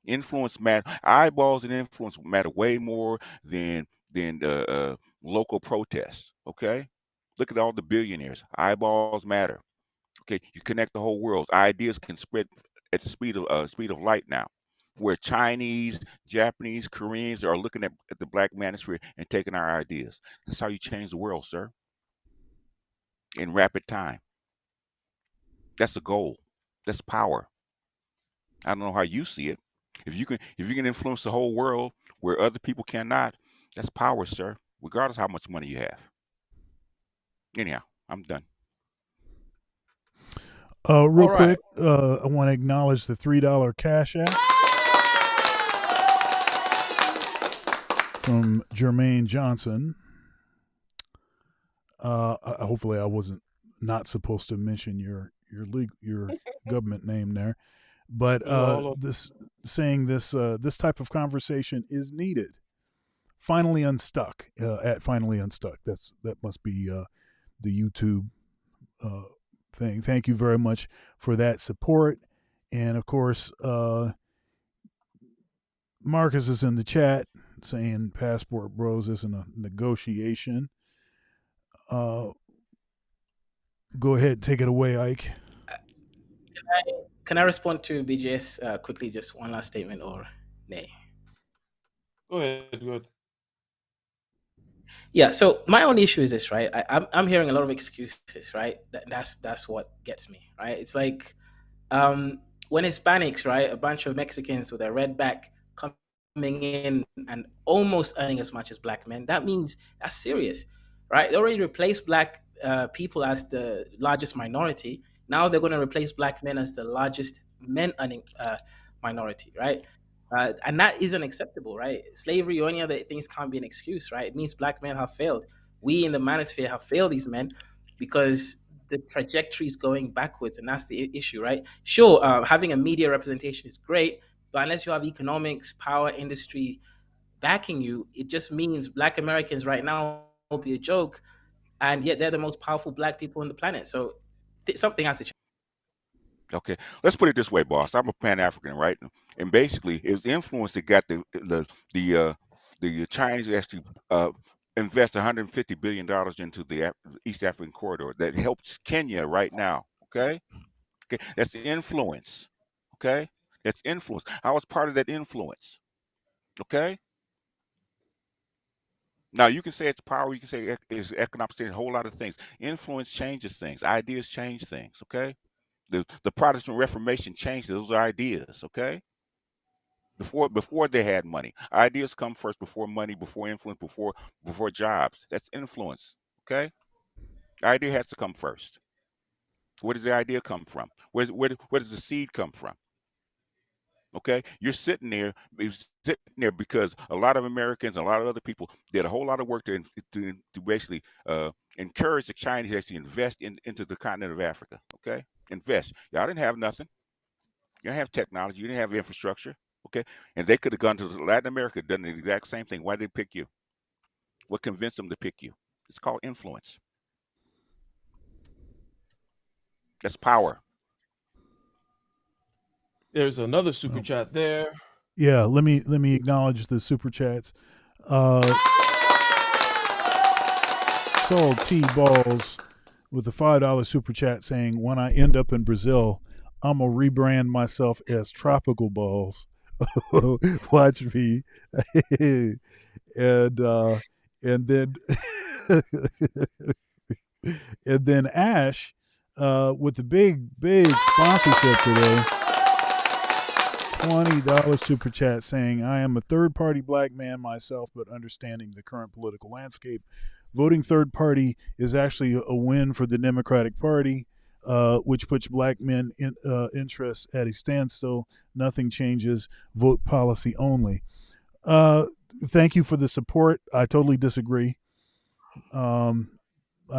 Influence matter. Eyeballs and influence matter way more than the local protests. Okay, look at all the billionaires. Eyeballs matter. Okay, you connect the whole world. Ideas can spread at the speed of light now. Where Chinese, Japanese, Koreans are looking at the Black Manosphere and taking our ideas. That's how you change the world, sir. In rapid time. That's the goal. That's power. I don't know how you see it. If you can influence the whole world where other people cannot, that's power, sir. Regardless how much money you have. Anyhow, I'm done. Real All right. quick, I want to acknowledge the $3 Cash App from Jermaine Johnson. Hopefully, I wasn't not supposed to mention your government name there, but this saying this type of conversation is needed. Finally unstuck at finally unstuck. That must be the YouTube thing. Thank you very much for that support, and of course, Marcus is in the chat saying Passport Bros isn't a negotiation. Go ahead, take it away, Ike. Can I respond to BGS quickly? Just one last statement, or nay? Go ahead. Go ahead. Yeah. So my only issue is this, right? I'm hearing a lot of excuses, right? That's what gets me, right? It's like when Hispanics, right, a bunch of Mexicans with a red back coming in and almost earning as much as black men, that means that's serious, right? They already replaced black people as the largest minority. Now they're going to replace black men as the largest men earning minority, right? And that isn't acceptable, right? Slavery or any other things can't be an excuse, right? It means black men have failed. We in the manosphere have failed these men because the trajectory is going backwards, and that's the issue, right? Sure, having a media representation is great, but unless you have economics, power, industry backing you, it just means black Americans right now will be a joke, and yet they're the most powerful black people on the planet. So something has to change. Okay, let's put it this way, boss. I'm a Pan African, right? And basically, it's influence that got the Chinese actually invest 150 billion dollars into the East African corridor that helps Kenya right now. Okay, okay, that's the influence. Okay, that's influence. I was part of that influence. Okay. Now you can say it's power. You can say it's economics. A whole lot of things. Influence changes things. Ideas change things. Okay. The Protestant Reformation changed those ideas. Okay. Before they had money, ideas come first before money, before influence, before jobs. That's influence. Okay. The idea has to come first. Where does the idea come from? Where does the seed come from? Okay, you're sitting there because a lot of Americans and a lot of other people did a whole lot of work to basically encourage the Chinese to actually invest into the continent of Africa. Okay, invest. Y'all didn't have nothing. You didn't have technology. You didn't have infrastructure. Okay, and they could have gone to Latin America, done the exact same thing. Why did they pick you? What convinced them to pick you? It's called influence. That's power. There's another super chat there. Yeah, let me acknowledge the super chats. Soul T Balls with the $5 super chat saying, "When I end up in Brazil, I'm gonna rebrand myself as Tropical Balls." Watch me. and then and then Ash with the big sponsorship today. $20 super chat saying, I am a third party black man myself, but understanding the current political landscape. Voting third party is actually a win for the Democratic Party, which puts black men in interests at a standstill. Nothing changes. Vote policy only. Thank you for the support. I totally disagree. I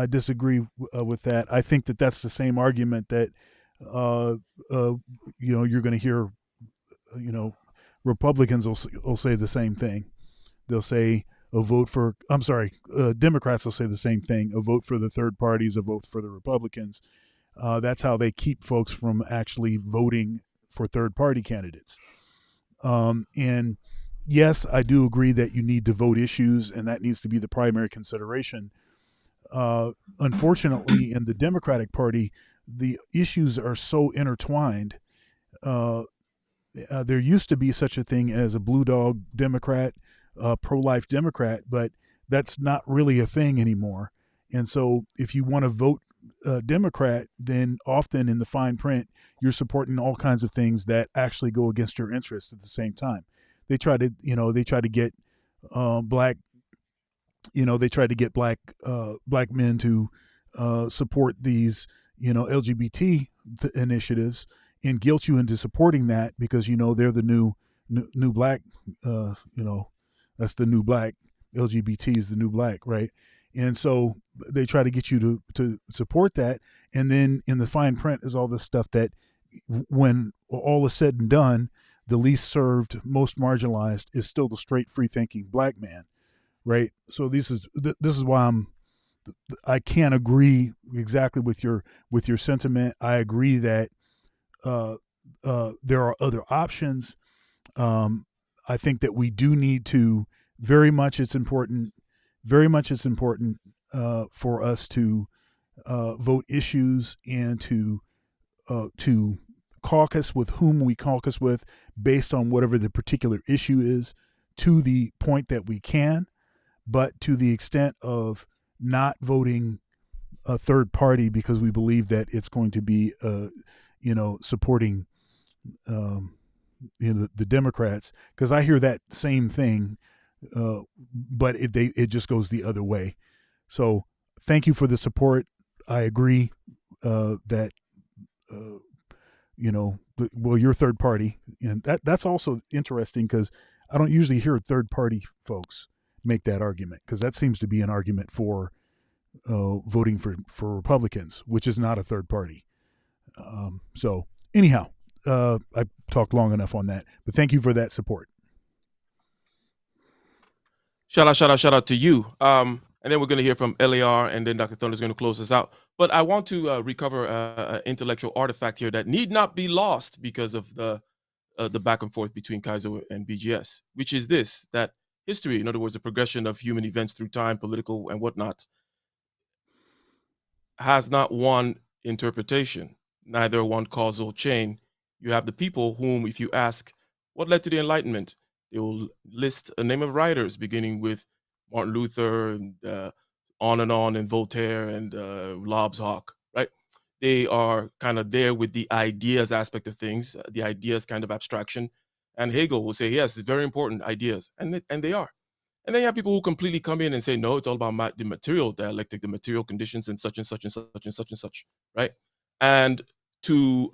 disagree with that. I think that that's the same argument that you're going to hear. Republicans will say the same thing. They'll say a vote for. I'm sorry. Democrats will say the same thing. A vote for the third parties. A vote for the Republicans. That's how they keep folks from actually voting for third party candidates. And yes, I do agree that you need to vote issues, and that needs to be the primary consideration. Unfortunately, in the Democratic Party, the issues are so intertwined. There used to be such a thing as a blue dog Democrat, pro-life Democrat, but that's not really a thing anymore. And so if you want to vote Democrat, then often in the fine print, you're supporting all kinds of things that actually go against your interests at the same time. They try to get black black men to support these LGBT initiatives and guilt you into supporting that because they're the new black. That's the new black. LGBT is the new black, right? And so they try to get you to support that, and then in the fine print is all this stuff that, when all is said and done, the least served, most marginalized is still the straight, free-thinking black man, right? So this is why I can't agree exactly with your sentiment. I agree that there are other options. I think that we do need to it's important for us to vote issues and to caucus with whom we caucus with based on whatever the particular issue is, to the point that we can, but to the extent of not voting a third party because we believe that it's going to be supporting the Democrats, because I hear that same thing, but it just goes the other way. So thank you for the support. I agree that you're third party, and that's also interesting because I don't usually hear third party folks make that argument, because that seems to be an argument for voting for Republicans, which is not a third party. So anyhow, I talked long enough on that, but thank you for that support. Shout out to you. And then we're going to hear from LAR, and then Dr. Thunder is going to close us out. But I want to recover an intellectual artifact here that need not be lost because of the back and forth between Kaiser and BGS, which is this: that history, in other words, the progression of human events through time, political and whatnot, has not one interpretation, neither one causal chain. You have the people whom, if you ask what led to the Enlightenment, they will list a name of writers, beginning with Martin Luther and on, and Voltaire and Lobsawk, right? They are kind of there with the ideas aspect of things, the ideas kind of abstraction. And Hegel will say, yes, it's very important ideas, and they are. And then you have people who completely come in and say, no, it's all about the material dialectic, the material conditions, and such and such and such and such and such, right? And to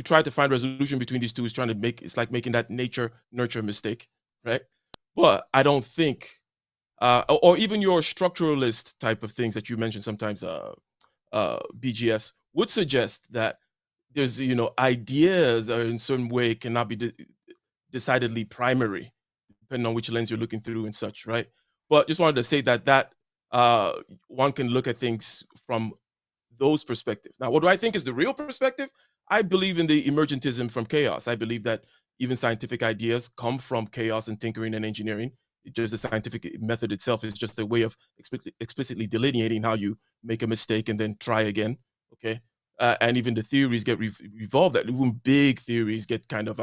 try to find resolution between these two is it's like making that nature nurture mistake, right? But I don't think, or even your structuralist type of things that you mentioned sometimes, BGS would suggest that there's ideas are in some way cannot be decidedly primary, depending on which lens you're looking through and such, right? But just wanted to say that one can look at things from those perspectives. Now, what do I think is the real perspective? I believe in the emergentism from chaos. I believe that even scientific ideas come from chaos and tinkering and engineering. Just the scientific method itself is just a way of explicitly delineating how you make a mistake and then try again, okay? And even the theories get revolved. That even big theories get kind of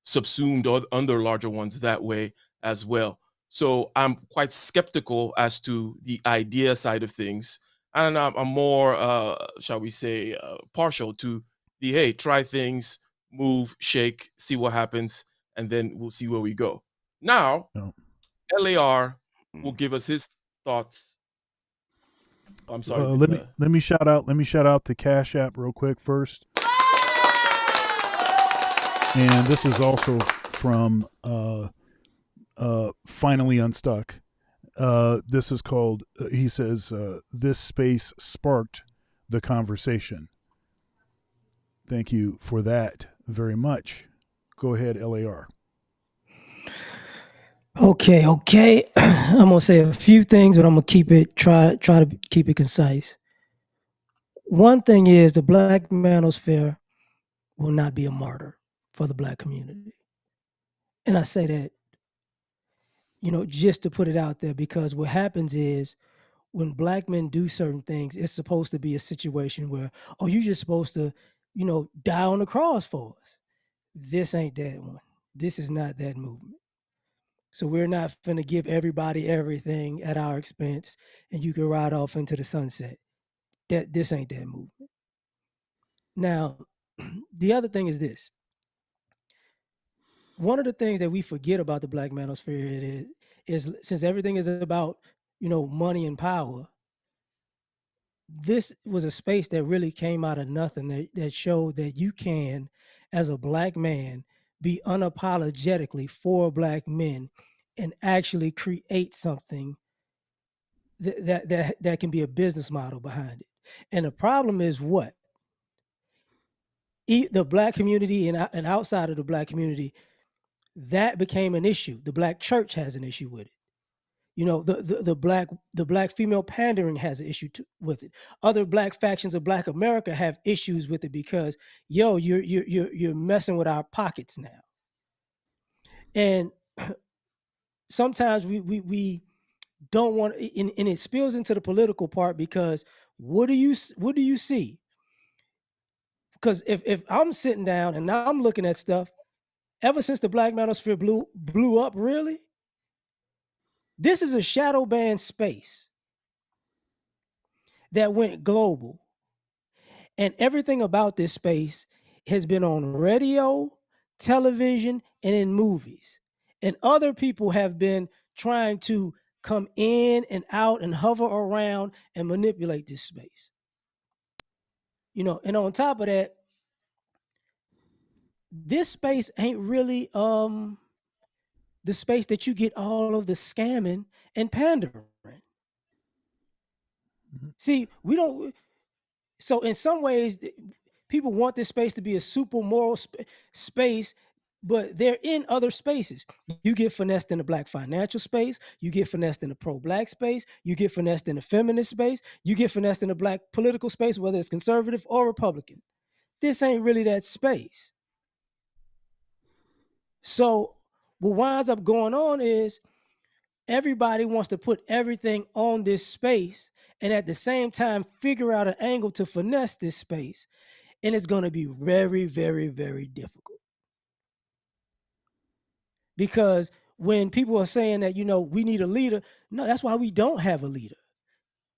subsumed under larger ones that way as well. So I'm quite skeptical as to the idea side of things, and I'm more, shall we say, partial to the hey, try things, move, shake, see what happens, and then we'll see where we go. Now, No. LAR will Mm. give us his thoughts. I'm sorry. Let me shout out the Cash App real quick first. And this is also from Finally Unstuck. This is called, he says, this space sparked the conversation. Thank you for that very much. Go ahead, LAR. Okay. I'm gonna say a few things, but I'm gonna try to keep it concise. One thing is the Black Manosphere will not be a martyr for the Black community. And I say that, just to put it out there, because what happens is when Black men do certain things, it's supposed to be a situation where, oh, you're just supposed to, die on the cross for us. This ain't that one. This is not that movement. So we're not going to give everybody everything at our expense and you can ride off into the sunset. This ain't that movement. Now, the other thing is this. One of the things that we forget about the Black Manosphere is since everything is about, money and power, this was a space that really came out of nothing that showed that you can, as a Black man, be unapologetically for Black men and actually create something that can be a business model behind it. And the problem is what? The Black community and outside of the Black community, that became an issue. The Black church has an issue with it. The black female pandering has an issue with it. Other Black factions of Black America have issues with it because you're messing with our pockets now. And sometimes we don't want, and it spills into the political part because what do you see? Because if I'm sitting down and now I'm looking at stuff, ever since the Black Manosphere blew up, really, this is a shadow banned space that went global. And everything about this space has been on radio, television, and in movies. And other people have been trying to come in and out and hover around and manipulate this space. And on top of that, this space ain't really the space that you get all of the scamming and pandering. Mhm. See, we don't. So in some ways, people want this space to be a super moral space, but they're in other spaces. You get finessed in the Black financial space. You get finessed in the pro-Black space. You get finessed in the feminist space. You get finessed in the Black political space, whether it's conservative or Republican. This ain't really that space. So what winds up going on is everybody wants to put everything on this space and at the same time figure out an angle to finesse this space. And it's going to be very, very, very difficult. Because when people are saying that, we need a leader, no, that's why we don't have a leader.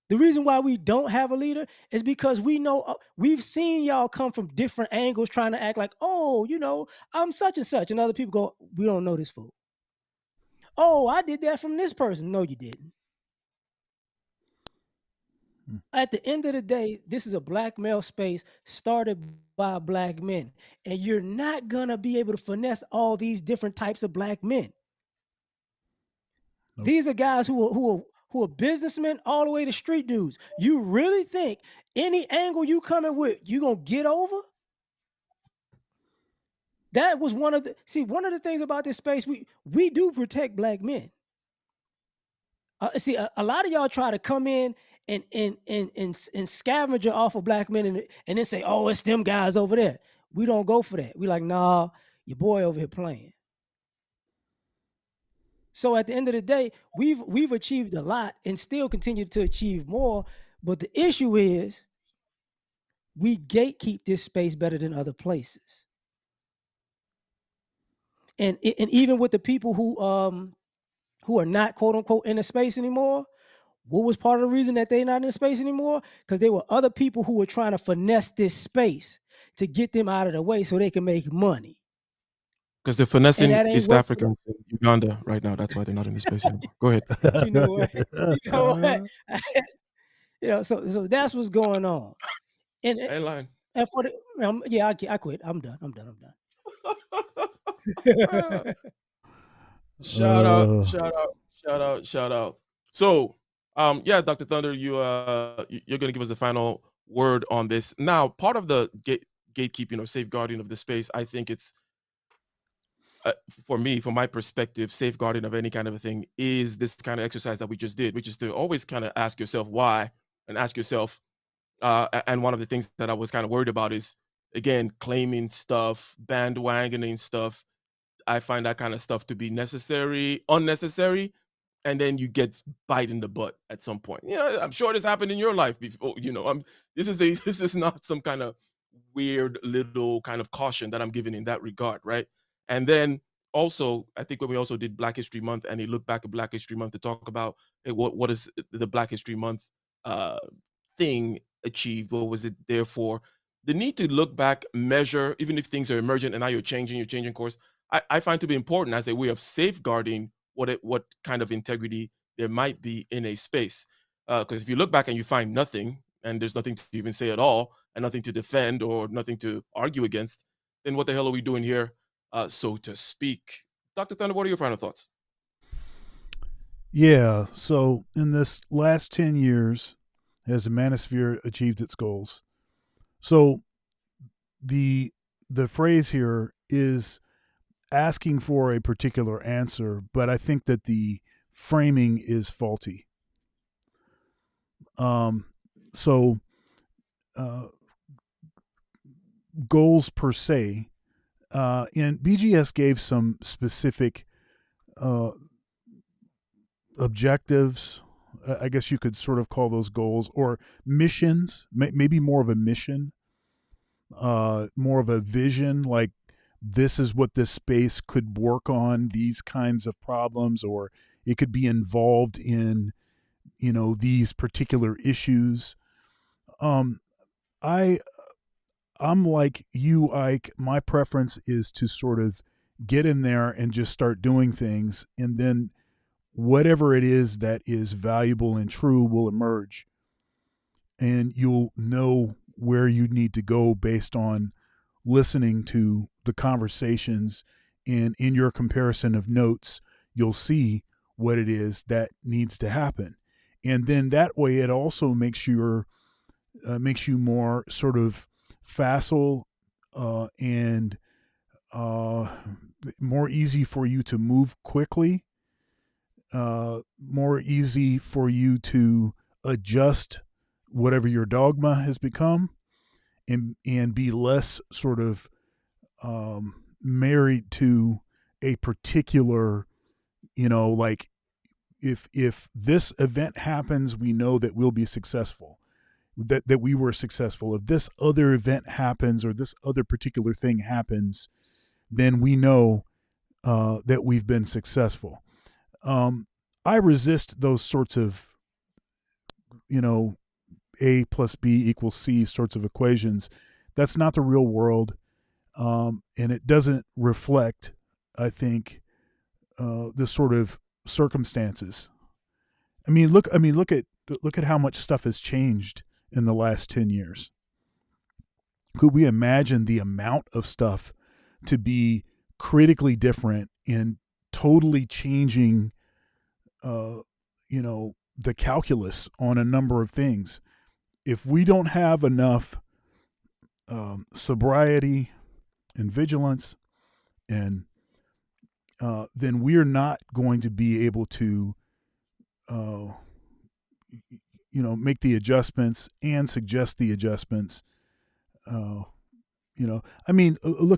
The reason why we don't have a leader is because we know we've seen y'all come from different angles trying to act like, oh, I'm such and such. And other people go, we don't know this fool. Oh, I did that from this person. No, you didn't. At the end of the day, this is a Black male space started by Black men. And you're not going to be able to finesse all these different types of Black men. Nope. These are guys who are businessmen all the way to street dudes. You really think any angle you coming with, you going to get over? That was one of the things about this space, we do protect Black men. A lot of y'all try to come in and scavenger off of Black men and then say, oh, it's them guys over there. We don't go for that. We like, nah, your boy over here playing. So at the end of the day, we've achieved a lot and still continue to achieve more. But the issue is we gatekeep this space better than other places. and even with the people who are not quote unquote in the space anymore, what was part of the reason that they're not in space anymore? Because there were other people who were trying to finesse this space to get them out of the way so they can make money. Because they're And finessing that ain't East work for Africans in Uganda right now. That's why they're not in the space anymore. Go ahead. you know what? You know what? So that's what's going on. And I ain't lying. and for the yeah, I quit. I'm done. Shout out, Uh, shout out, shout out, shout out. So, yeah, Dr. Thunder, you're gonna give us the final word on this. Now, part of the gatekeeping or safeguarding of the space, I think it's for me, from my perspective, safeguarding of any kind of a thing is this kind of exercise that we just did, which is to always kind of ask yourself why and ask yourself. And one of the things that I was kind of worried about is again claiming stuff, bandwagoning stuff. I find that kind of stuff to be unnecessary, and then you get bite in the butt at some point. I'm sure this happened in your life before. This is not some kind of weird little kind of caution that I'm giving in that regard, right? And then also, I think when we also did Black History Month, and he looked back at Black History Month to talk about, hey, what is the Black History Month uh, thing achieved? What was it there for? The need to look back, measure, even if things are emergent and now you're changing course. I find to be important as a way of safeguarding what kind of integrity there might be in a space. Because if you look back and you find nothing, and there's nothing to even say at all, and nothing to defend or nothing to argue against, then what the hell are we doing here, so to speak? Dr. Thunder, what are your final thoughts? yeah. So in this last 10 years, has the Manosphere achieved its goals? So the phrase here is asking for a particular answer, but I think that the framing is faulty. So goals per se, and BGS gave some specific objectives. I guess you could sort of call those goals or missions, maybe more of a mission, more of a vision, like this is what this space could work on, these kinds of problems, or it could be involved in, these particular issues. I'm like you, Ike. My preference is to sort of get in there and just start doing things, and then whatever it is that is valuable and true will emerge, and you'll know where you need to go based on listening to the conversations, and in your comparison of notes you'll see what it is that needs to happen, and then that way it also makes you more sort of facile, and more easy for you to move quickly, more easy for you to adjust whatever your dogma has become, and be less sort of married to a particular, like if this event happens, we know that we'll be successful, that we were successful. If this other event happens or this other particular thing happens, then we know that we've been successful. I resist those sorts of, A plus B equals C sorts of equations. That's not the real world. And it doesn't reflect, I think, the sort of circumstances. Look at how much stuff has changed in the last 10 years. Could we imagine the amount of stuff to be critically different and totally changing, the calculus on a number of things? If we don't have enough sobriety and vigilance, and then we're not going to be able to, make the adjustments and suggest the adjustments. Look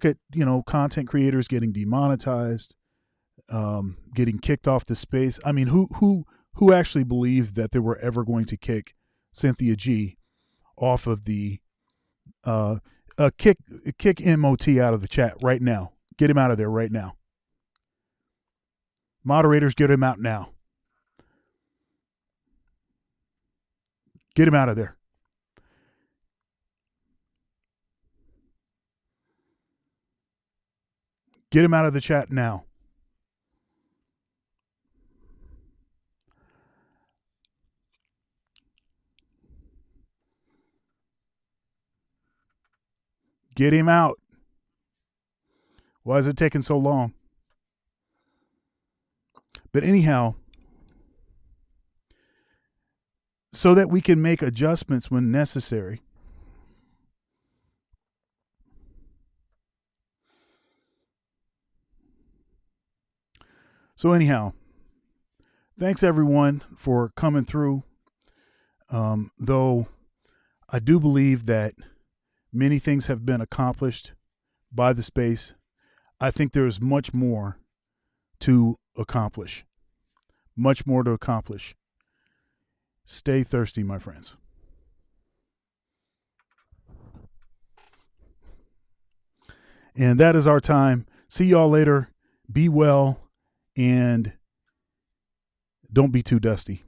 at content creators getting demonetized, getting kicked off the space. Who actually believed that they were ever going to kick Cynthia G off of the kick MOT out of the chat right now? Get him out of there right now. Moderators, get him out now. Get him out of there. Get him out of the chat now. Get him out. Why is it taking so long? But anyhow, so that we can make adjustments when necessary. So anyhow, thanks everyone for coming through. Though I do believe that many things have been accomplished by the space, I think there is much more to accomplish. Much more to accomplish. Stay thirsty, my friends. And that is our time. See y'all later. Be well and don't be too dusty.